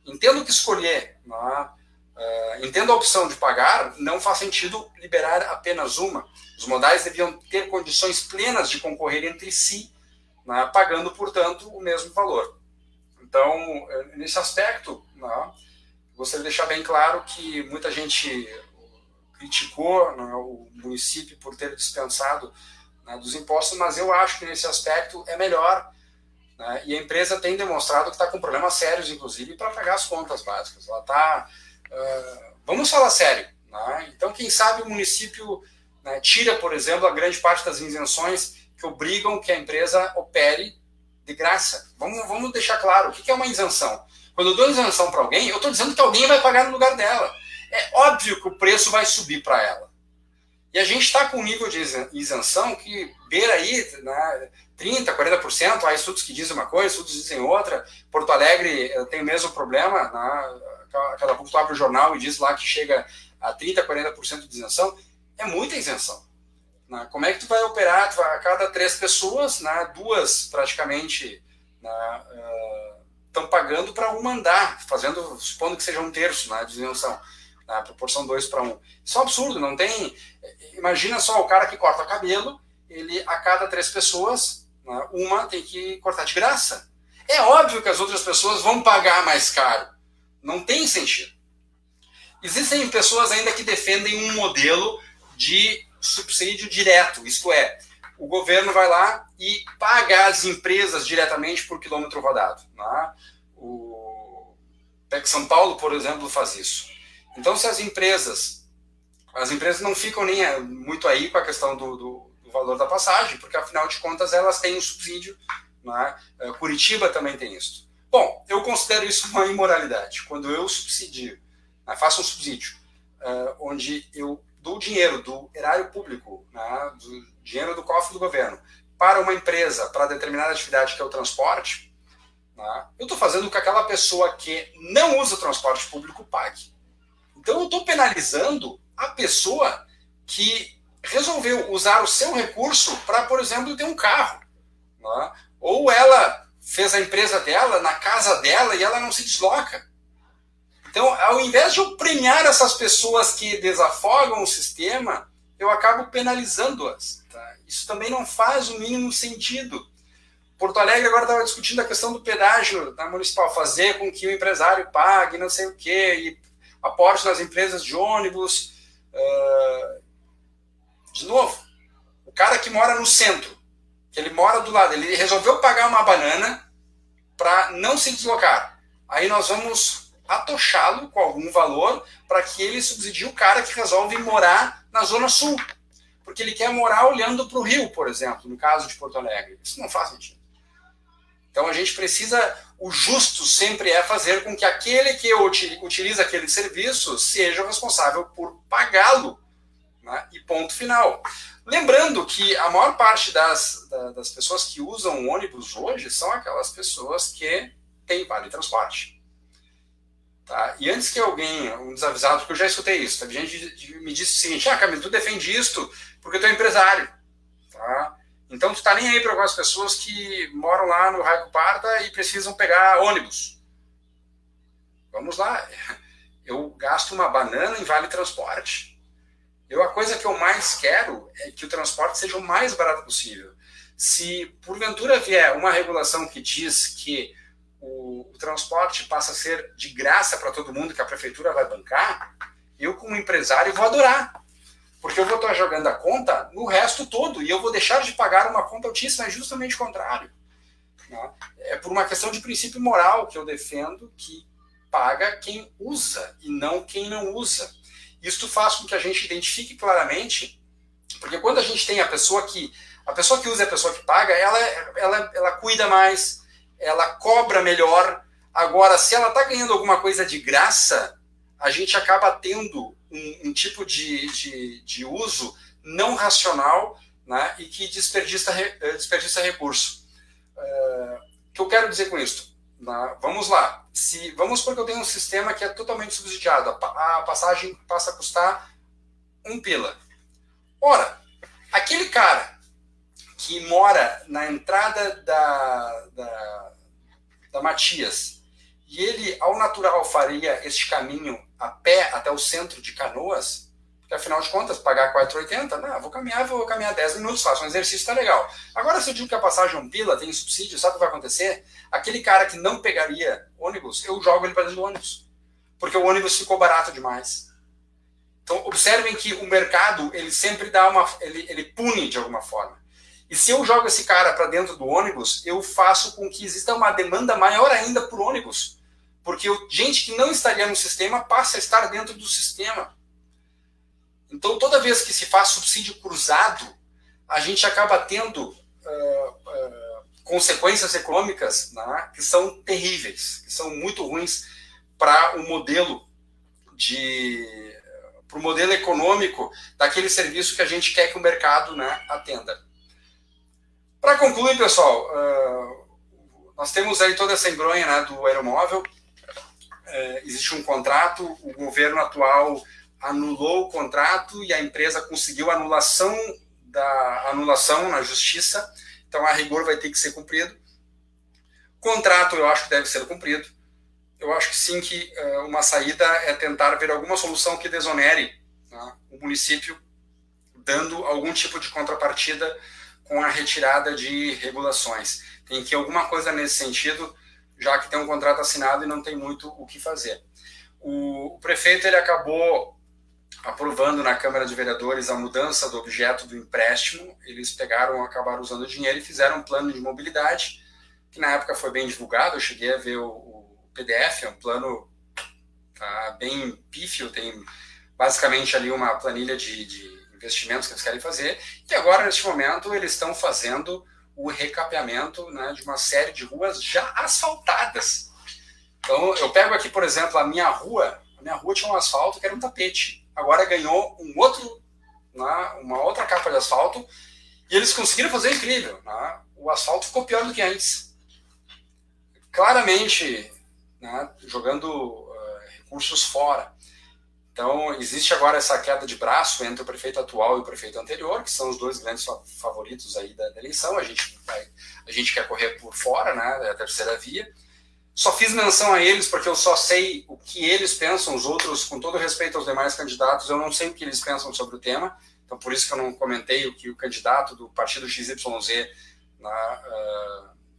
entendo que escolher, né, entendo a opção de pagar, não faz sentido liberar apenas uma. Os modais deviam ter condições plenas de concorrer entre si, né, pagando, portanto, o mesmo valor. Então, nesse aspecto, né, gostaria de deixar bem claro que muita gente criticou, né, o município por ter dispensado, né, dos impostos, mas eu acho que nesse aspecto é melhor, né, e a empresa tem demonstrado que está com problemas sérios, inclusive, para pagar as contas básicas. Ela está... vamos falar sério, né? Então, quem sabe o município, né, tira, por exemplo, a grande parte das isenções que obrigam que a empresa opere de graça. Vamos deixar claro, o que é uma isenção? Quando eu dou isenção para alguém, eu estou dizendo que alguém vai pagar no lugar dela. É óbvio que o preço vai subir para ela. E a gente está com um nível de isenção que beira aí, né, 30%, 40%. Há estudos que dizem uma coisa, estudos dizem outra. Porto Alegre tem o mesmo problema, né? Cada pouco tu abre o jornal e diz lá que chega a 30%, 40% de isenção. É muita isenção. Né? Como é que tu vai operar? A cada 3 pessoas, né, 2 praticamente, né, estão pagando para uma andar, supondo que seja 1/3, né, de isenção, na proporção 2:1. Isso é um absurdo, não tem... Imagina só o cara que corta cabelo, ele a cada 3 pessoas, né, uma tem que cortar de graça. É óbvio que as outras pessoas vão pagar mais caro. Não tem sentido. Existem pessoas ainda que defendem um modelo de subsídio direto, isto é, o governo vai lá e paga as empresas diretamente por quilômetro rodado. Né? O PEC São Paulo, por exemplo, faz isso. Então, se as empresas não ficam nem muito aí com a questão do valor da passagem, porque afinal de contas elas têm um subsídio, né? Curitiba também tem isso. Bom, eu considero isso uma imoralidade. Quando eu subsidio, né, faço um subsídio, onde eu dou dinheiro do erário público, né, do dinheiro do cofre do governo, para uma empresa, para determinada atividade que é o transporte, né, eu estou fazendo com que aquela pessoa que não usa o transporte público pague. Então eu estou penalizando a pessoa que resolveu usar o seu recurso para, por exemplo, ter um carro. Né? Ou ela fez a empresa dela na casa dela e ela não se desloca. Então, ao invés de eu premiar essas pessoas que desafogam o sistema, eu acabo penalizando-as. Tá? Isso também não faz o mínimo sentido. Porto Alegre agora estava discutindo a questão do pedágio da municipal, fazer com que o empresário pague não sei o quê, e aporte nas empresas de ônibus. De novo, o cara que mora no centro, que ele mora do lado, ele resolveu pagar uma banana para não se deslocar. Aí nós vamos atochá-lo com algum valor para que ele subsidie o cara que resolve morar na Zona Sul. Porque ele quer morar olhando para o rio, por exemplo, no caso de Porto Alegre. Isso não faz sentido. Então a gente precisa, o justo sempre é fazer com que aquele que utiliza aquele serviço seja o responsável por pagá-lo. Né? E ponto final. Lembrando que a maior parte das pessoas que usam ônibus hoje são aquelas pessoas que têm vale transporte. Tá? E antes que alguém, um desavisado, porque eu já escutei isso, a gente me disse o seguinte: Camilo, tu defende isto porque tu é empresário. Tá? Então tu tá nem aí para algumas pessoas que moram lá no Raico Parda e precisam pegar ônibus. Vamos lá. Eu gasto uma banana em vale transporte. A coisa que eu mais quero é que o transporte seja o mais barato possível. Se porventura vier uma regulação que diz que o transporte passa a ser de graça para todo mundo, que a prefeitura vai bancar, eu como empresário vou adorar. Porque eu vou estar jogando a conta no resto todo e eu vou deixar de pagar uma conta altíssima, é justamente o contrário. Né? É por uma questão de princípio moral que eu defendo que paga quem usa e não quem não usa. Isso faz com que a gente identifique claramente, porque quando a gente tem a pessoa que usa e a pessoa que paga, ela cuida mais, ela cobra melhor. Agora, se ela está ganhando alguma coisa de graça, a gente acaba tendo um tipo de uso não racional, né, e que desperdiça recurso. O que eu quero dizer com isso? Vamos lá. Vamos supor que eu tenho um sistema que é totalmente subsidiado. A passagem passa a custar 1 pila. Ora, aquele cara que mora na entrada da Matias e ele, ao natural, faria este caminho a pé até o centro de Canoas, porque afinal de contas, pagar 4,80, não, vou caminhar 10 minutos, faço um exercício, tá legal. Agora, se eu digo que a passagem é 1 pila, tem subsídio, sabe o que vai acontecer? Aquele cara que não pegaria ônibus, eu jogo ele para dentro do ônibus, porque o ônibus ficou barato demais. Então, observem que o mercado, ele sempre dá ele pune de alguma forma. E se eu jogo esse cara para dentro do ônibus, eu faço com que exista uma demanda maior ainda por ônibus. Porque gente que não estaria no sistema passa a estar dentro do sistema. Então, toda vez que se faz subsídio cruzado, a gente acaba tendo consequências econômicas, né, que são terríveis, que são muito ruins para o modelo econômico daquele serviço que a gente quer que o mercado, né, atenda. Para concluir, pessoal, nós temos aí toda essa embronha, né, do aeromóvel. Existe um contrato, o governo atual anulou o contrato e a empresa conseguiu a anulação na justiça, então a rigor vai ter que ser cumprido. Contrato eu acho que deve ser cumprido. Eu acho que sim, que uma saída é tentar ver alguma solução que desonere, né, o município, dando algum tipo de contrapartida com a retirada de regulações. Tem que ir alguma coisa nesse sentido, já que tem um contrato assinado e não tem muito o que fazer. O prefeito ele acabou aprovando na Câmara de Vereadores a mudança do objeto do empréstimo. Eles acabaram usando o dinheiro e fizeram um plano de mobilidade, que na época foi bem divulgado. Eu cheguei a ver o PDF, é um plano bem pífio, tem basicamente ali uma planilha de investimentos que eles querem fazer, e agora, neste momento, eles estão fazendo o recapeamento, né, de uma série de ruas já asfaltadas. Então, eu pego aqui, por exemplo, a minha rua tinha um asfalto que era um tapete, agora ganhou uma outra capa de asfalto, e eles conseguiram fazer incrível, né? O asfalto ficou pior do que antes. Claramente, né, jogando recursos fora. Então, existe agora essa queda de braço entre o prefeito atual e o prefeito anterior, que são os dois grandes favoritos aí da eleição. A gente quer correr por fora, né, da terceira via. Só fiz menção a eles porque eu só sei o que eles pensam, os outros, com todo respeito aos demais candidatos, eu não sei o que eles pensam sobre o tema. Então, por isso que eu não comentei o que o candidato do partido XYZ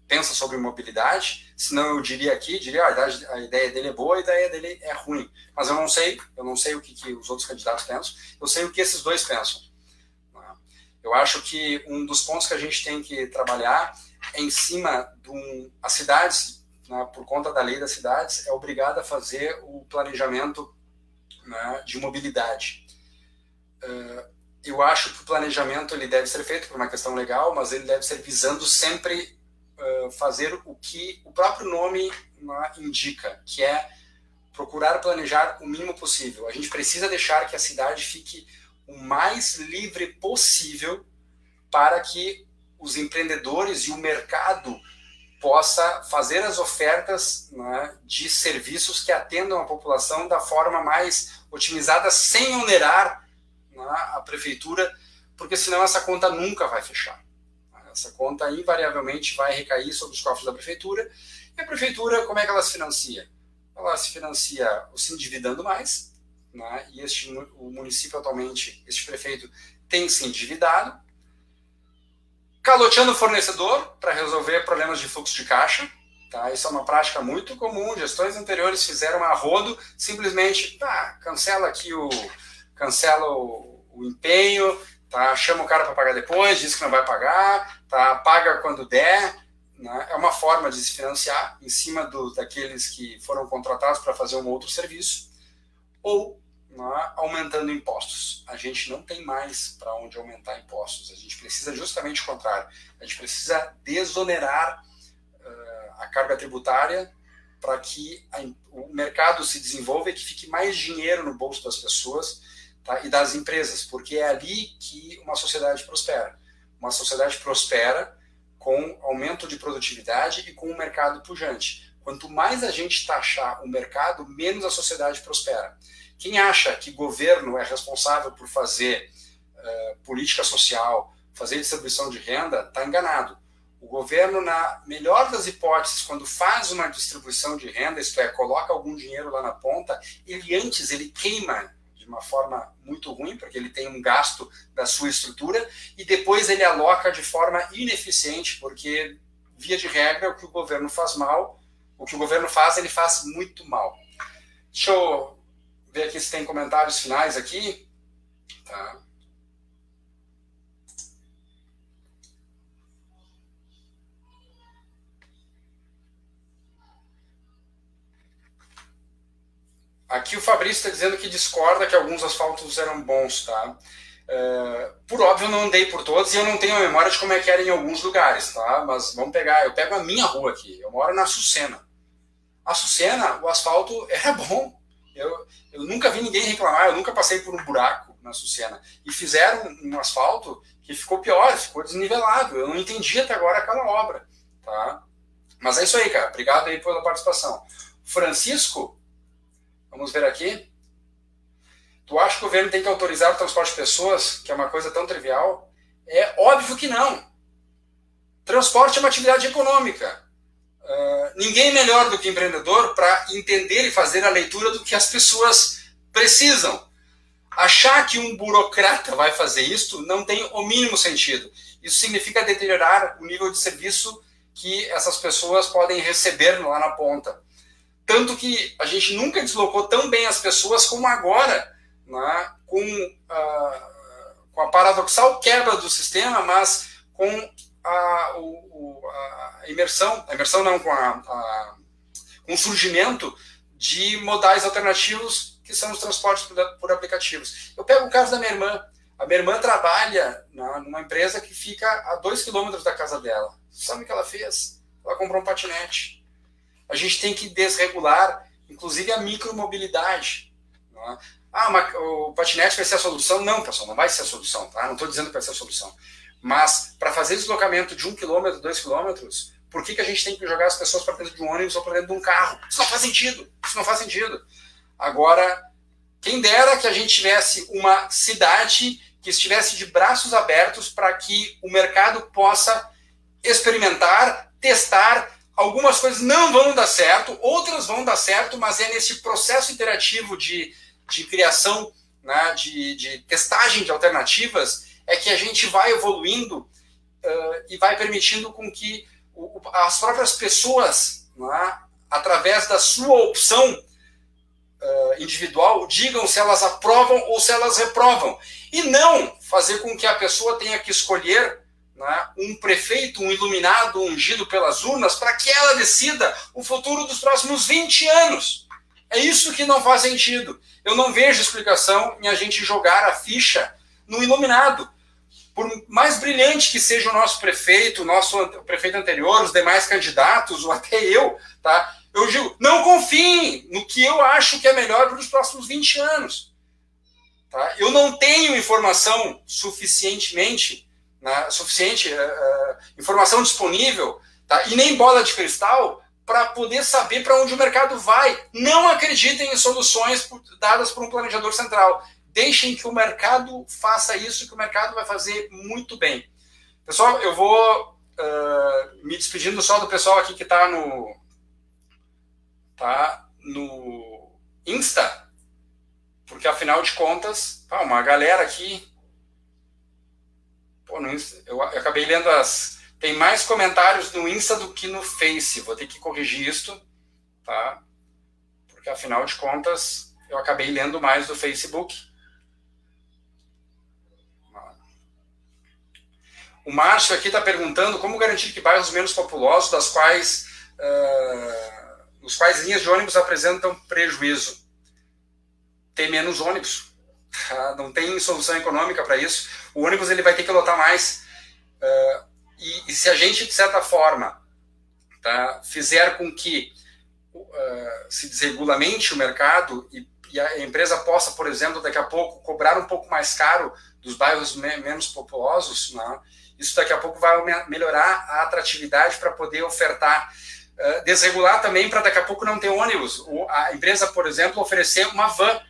pensa sobre mobilidade, senão eu diria a ideia dele é boa, a ideia dele é ruim. Mas eu não sei o que os outros candidatos pensam, eu sei o que esses dois pensam. Eu acho que um dos pontos que a gente tem que trabalhar é em cima as cidades, né, por conta da lei das cidades, é obrigada a fazer o planejamento, né, de mobilidade. Eu acho que o planejamento ele deve ser feito por uma questão legal, mas ele deve ser visando sempre fazer o que o próprio nome, né, indica, que é procurar planejar o mínimo possível. A gente precisa deixar que a cidade fique o mais livre possível para que os empreendedores e o mercado possa fazer as ofertas, né, de serviços que atendam a população da forma mais otimizada, sem onerar, né, a prefeitura, porque senão essa conta nunca vai fechar. Essa conta invariavelmente vai recair sobre os cofres da prefeitura. E a prefeitura, como é que ela se financia? Ela se financia se endividando mais, né? E o município atualmente, este prefeito, tem se endividado, caloteando o fornecedor para resolver problemas de fluxo de caixa. Tá? Isso é uma prática muito comum. Gestões anteriores fizeram a rodo, simplesmente cancela o empenho, tá? Chama o cara para pagar depois, diz que não vai pagar, tá? Paga quando der. Né? É uma forma de se financiar em cima daqueles que foram contratados para fazer um outro serviço, ou, né, aumentando impostos. A gente não tem mais para onde aumentar impostos, a gente precisa justamente o contrário, a gente precisa desonerar a carga tributária para que o mercado se desenvolva e que fique mais dinheiro no bolso das pessoas, tá? E das empresas, porque é ali que uma sociedade prospera. Uma sociedade prospera com aumento de produtividade e com um mercado pujante. Quanto mais a gente taxar o mercado, menos a sociedade prospera. Quem acha que governo é responsável por fazer política social, fazer distribuição de renda, está enganado. O governo, na melhor das hipóteses, quando faz uma distribuição de renda, isto é, coloca algum dinheiro lá na ponta, ele queima de uma forma muito ruim, porque ele tem um gasto da sua estrutura, e depois ele aloca de forma ineficiente, porque, via de regra, o que o governo faz mal, o que o governo faz, ele faz muito mal. Deixa eu ver aqui se tem comentários finais aqui. Tá. Aqui o Fabrício está dizendo que discorda que alguns asfaltos eram bons, tá? Por óbvio, eu não andei por todos e eu não tenho a memória de como é que era em alguns lugares, tá? Mas vamos pegar, eu pego a minha rua aqui, eu moro na Açucena. A Açucena, o asfalto era bom. Eu nunca vi ninguém reclamar, eu nunca passei por um buraco na Açucena. E fizeram um asfalto que ficou pior, ficou desnivelado. Eu não entendi até agora aquela obra, tá? Mas é isso aí, cara. Obrigado aí pela participação. Francisco, vamos ver aqui. Tu acha que o governo tem que autorizar o transporte de pessoas, que é uma coisa tão trivial? É óbvio que não. Transporte é uma atividade econômica. Ninguém melhor do que empreendedor para entender e fazer a leitura do que as pessoas precisam. Achar que um burocrata vai fazer isso não tem o mínimo sentido. Isso significa deteriorar o nível de serviço que essas pessoas podem receber lá na ponta. Tanto que a gente nunca deslocou tão bem as pessoas como agora, né, com a paradoxal quebra do sistema, mas com a imersão não, com o surgimento de modais alternativos que são os transportes por aplicativos. Eu pego o caso da minha irmã. A minha irmã trabalha numa empresa que fica a 2 quilômetros da casa dela. Sabe o que ela fez? Ela comprou um patinete. A gente tem que desregular, inclusive, a micromobilidade. Né? Mas o patinete vai ser a solução? Não, pessoal, não vai ser a solução. Tá? Não estou dizendo que vai ser a solução. Mas, para fazer deslocamento de 1 quilômetro, 2 quilômetros, por que a gente tem que jogar as pessoas para dentro de um ônibus ou para dentro de um carro? Isso não faz sentido. Isso não faz sentido. Agora, quem dera que a gente tivesse uma cidade que estivesse de braços abertos para que o mercado possa experimentar, testar. Algumas coisas não vão dar certo, outras vão dar certo, mas é nesse processo interativo de criação, né, de testagem de alternativas, é que a gente vai evoluindo e vai permitindo com que as próprias pessoas, né, através da sua opção individual, digam se elas aprovam ou se elas reprovam. E não fazer com que a pessoa tenha que escolher, né, um prefeito, um iluminado, ungido pelas urnas, para que ela decida o futuro dos próximos 20 anos. É isso que não faz sentido. Eu não vejo explicação em a gente jogar a ficha no iluminado. Por mais brilhante que seja o nosso prefeito, o prefeito anterior, os demais candidatos, ou até eu, tá? Eu digo, não confiem no que eu acho que é melhor para os próximos 20 anos. Tá? Eu não tenho informação suficiente informação disponível, tá? E nem bola de cristal para poder saber para onde o mercado vai. Não acreditem em soluções dadas por um planejador central. Deixem que o mercado faça isso, que o mercado vai fazer muito bem. Pessoal, eu vou me despedindo só do pessoal aqui que está no Insta, porque afinal de contas, uma galera aqui. No Insta, eu acabei lendo tem mais comentários no Insta do que no Face. Vou ter que corrigir isto, tá? Porque afinal de contas, eu acabei lendo mais do Facebook. O Márcio aqui está perguntando como garantir que bairros menos populosos, nos quais linhas de ônibus apresentam prejuízo. Tem menos ônibus. Tá? Não tem solução econômica para isso. O ônibus ele vai ter que lotar mais. E se a gente, de certa forma, tá, fizer com que se desregulamente o mercado e a empresa possa, por exemplo, daqui a pouco cobrar um pouco mais caro dos bairros menos populosos, né? Isso daqui a pouco vai melhorar a atratividade para poder ofertar. Desregular também para daqui a pouco não ter ônibus. A empresa, por exemplo, oferecer uma van.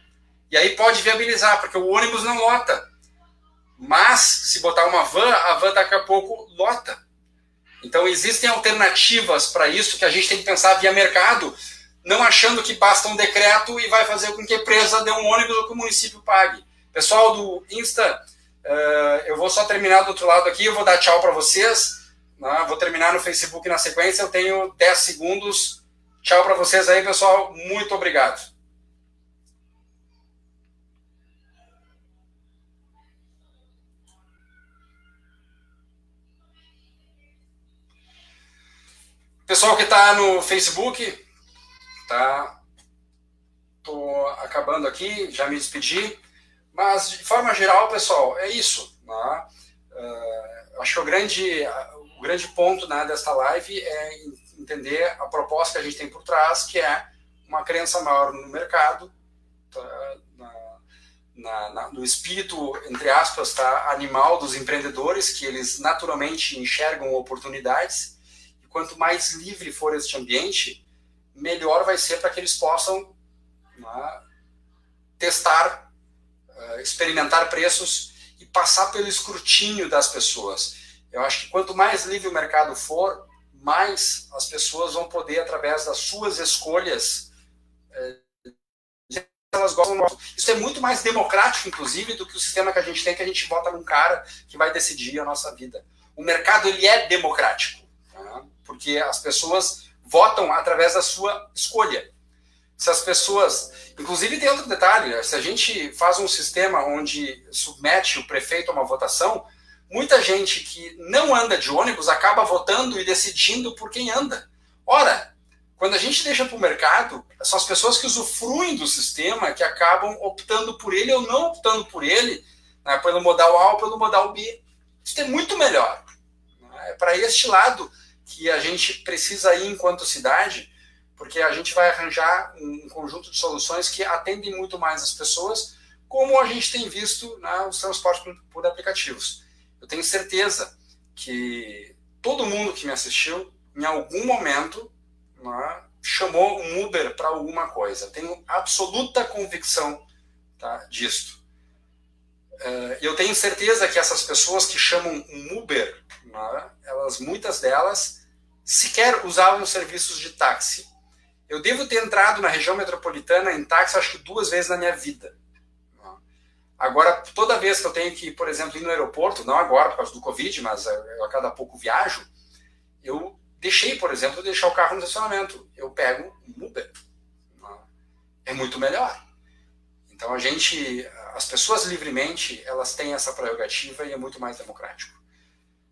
E aí pode viabilizar, porque o ônibus não lota. Mas, se botar uma van, a van daqui a pouco lota. Então, existem alternativas para isso que a gente tem que pensar via mercado, não achando que basta um decreto e vai fazer com que a empresa dê um ônibus ou que o município pague. Pessoal do Insta, eu vou só terminar do outro lado aqui, eu vou dar tchau para vocês. Vou terminar no Facebook na sequência, eu tenho 10 segundos. Tchau para vocês aí, pessoal. Muito obrigado. Pessoal que está no Facebook, tá? Tô acabando aqui, já me despedi. Mas, de forma geral, pessoal, é isso. Né? Acho que o grande ponto, né, desta live é entender a proposta que a gente tem por trás, que é uma crença maior no mercado, tá? No espírito, entre aspas, tá, animal dos empreendedores, que eles naturalmente enxergam oportunidades, e quanto mais livre for este ambiente, melhor vai ser para que eles possam, né, testar, experimentar preços e passar pelo escrutínio das pessoas. Eu acho que quanto mais livre o mercado for, mais as pessoas vão poder, através das suas escolhas, elas gostam. Isso é muito mais democrático, inclusive, do que o sistema que a gente tem, que a gente vota num cara que vai decidir a nossa vida. O mercado, ele é democrático, tá? Porque as pessoas votam através da sua escolha. Se as pessoas... Inclusive, tem outro detalhe, se a gente faz um sistema onde submete o prefeito a uma votação, muita gente que não anda de ônibus acaba votando e decidindo por quem anda. Ora, quando a gente deixa para o mercado, são as pessoas que usufruem do sistema que acabam optando por ele ou não optando por ele, né, pelo modal A ou pelo modal B. Isso é muito melhor. É para este lado que a gente precisa ir enquanto cidade, porque a gente vai arranjar um conjunto de soluções que atendem muito mais as pessoas, como a gente tem visto, né, os transportes por aplicativos. Eu tenho certeza que todo mundo que me assistiu, em algum momento, né, chamou um Uber para alguma coisa. Tenho absoluta convicção, tá, disto. Eu tenho certeza que essas pessoas que chamam um Uber, né, muitas delas sequer usavam serviços de táxi. Eu devo ter entrado na região metropolitana em táxi, acho que 2 vezes na minha vida. Agora, toda vez que eu tenho que, por exemplo, ir no aeroporto, não agora por causa do Covid, mas eu a cada pouco viajo, eu deixei, por exemplo, deixar o carro no estacionamento. Eu pego um Uber. É muito melhor. Então, as pessoas livremente, elas têm essa prerrogativa e é muito mais democrático.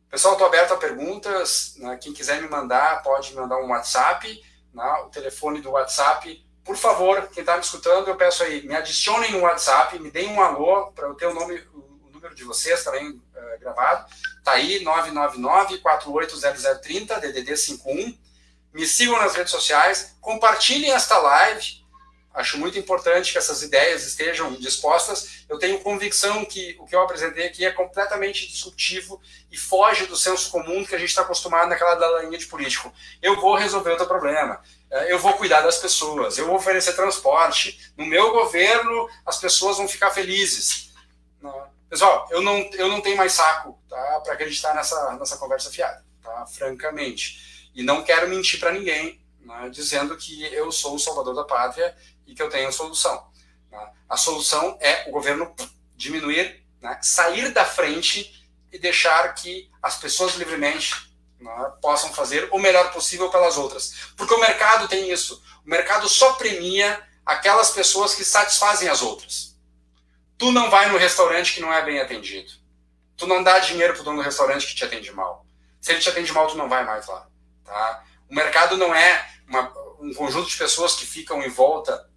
Pessoal, estou aberto a perguntas. Né? Quem quiser me mandar, pode me mandar um WhatsApp. Né? O telefone do WhatsApp. Por favor, quem está me escutando, eu peço aí, me adicionem no WhatsApp, me deem um alô, para eu ter o número de vocês também gravado. Está aí, 999-480030, DDD 51. Me sigam nas redes sociais, compartilhem esta live. Acho muito importante que essas ideias estejam dispostas. Eu tenho convicção que o que eu apresentei aqui é completamente disruptivo e foge do senso comum que a gente está acostumado naquela ladainha de político. Eu vou resolver o teu problema. Eu vou cuidar das pessoas, eu vou oferecer transporte. No meu governo, as pessoas vão ficar felizes. Pessoal, eu não tenho mais saco, tá, para acreditar nessa conversa fiada, tá, francamente. E não quero mentir para ninguém, né, dizendo que eu sou o salvador da pátria e que eu tenho solução. Né. A solução é o governo diminuir, né, sair da frente e deixar que as pessoas livremente, né, possam fazer o melhor possível pelas outras. Porque o mercado tem isso. O mercado só premia aquelas pessoas que satisfazem as outras. Tu não vai no restaurante que não é bem atendido. Tu não dá dinheiro pro dono do restaurante que te atende mal. Se ele te atende mal, tu não vai mais lá. Tá? O mercado não é um conjunto de pessoas que ficam em volta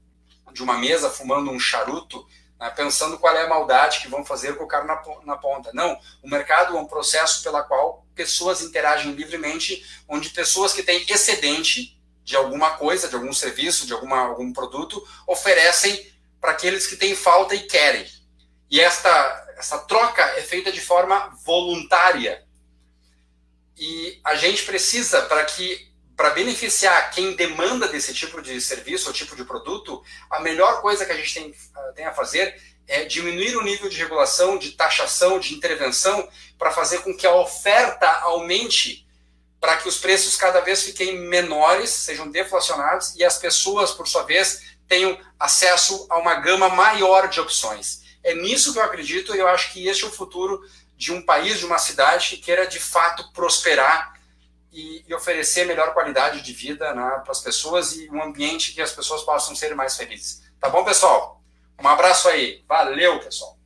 de uma mesa fumando um charuto, né, pensando qual é a maldade que vão fazer com o cara na ponta. Não, o mercado é um processo pela qual pessoas interagem livremente, onde pessoas que têm excedente de alguma coisa, de algum serviço, de algum produto, oferecem para aqueles que têm falta e querem. E essa troca é feita de forma voluntária. E a gente precisa, para beneficiar quem demanda desse tipo de serviço ou tipo de produto, a melhor coisa que a gente tem a fazer é diminuir o nível de regulação, de taxação, de intervenção, para fazer com que a oferta aumente, para que os preços cada vez fiquem menores, sejam deflacionados, e as pessoas, por sua vez, tenham acesso a uma gama maior de opções. É nisso que eu acredito, e eu acho que este é o futuro de um país, de uma cidade que queira, de fato, prosperar e oferecer melhor qualidade de vida, né, para as pessoas e um ambiente que as pessoas possam ser mais felizes. Tá bom, pessoal? Um abraço aí. Valeu, pessoal.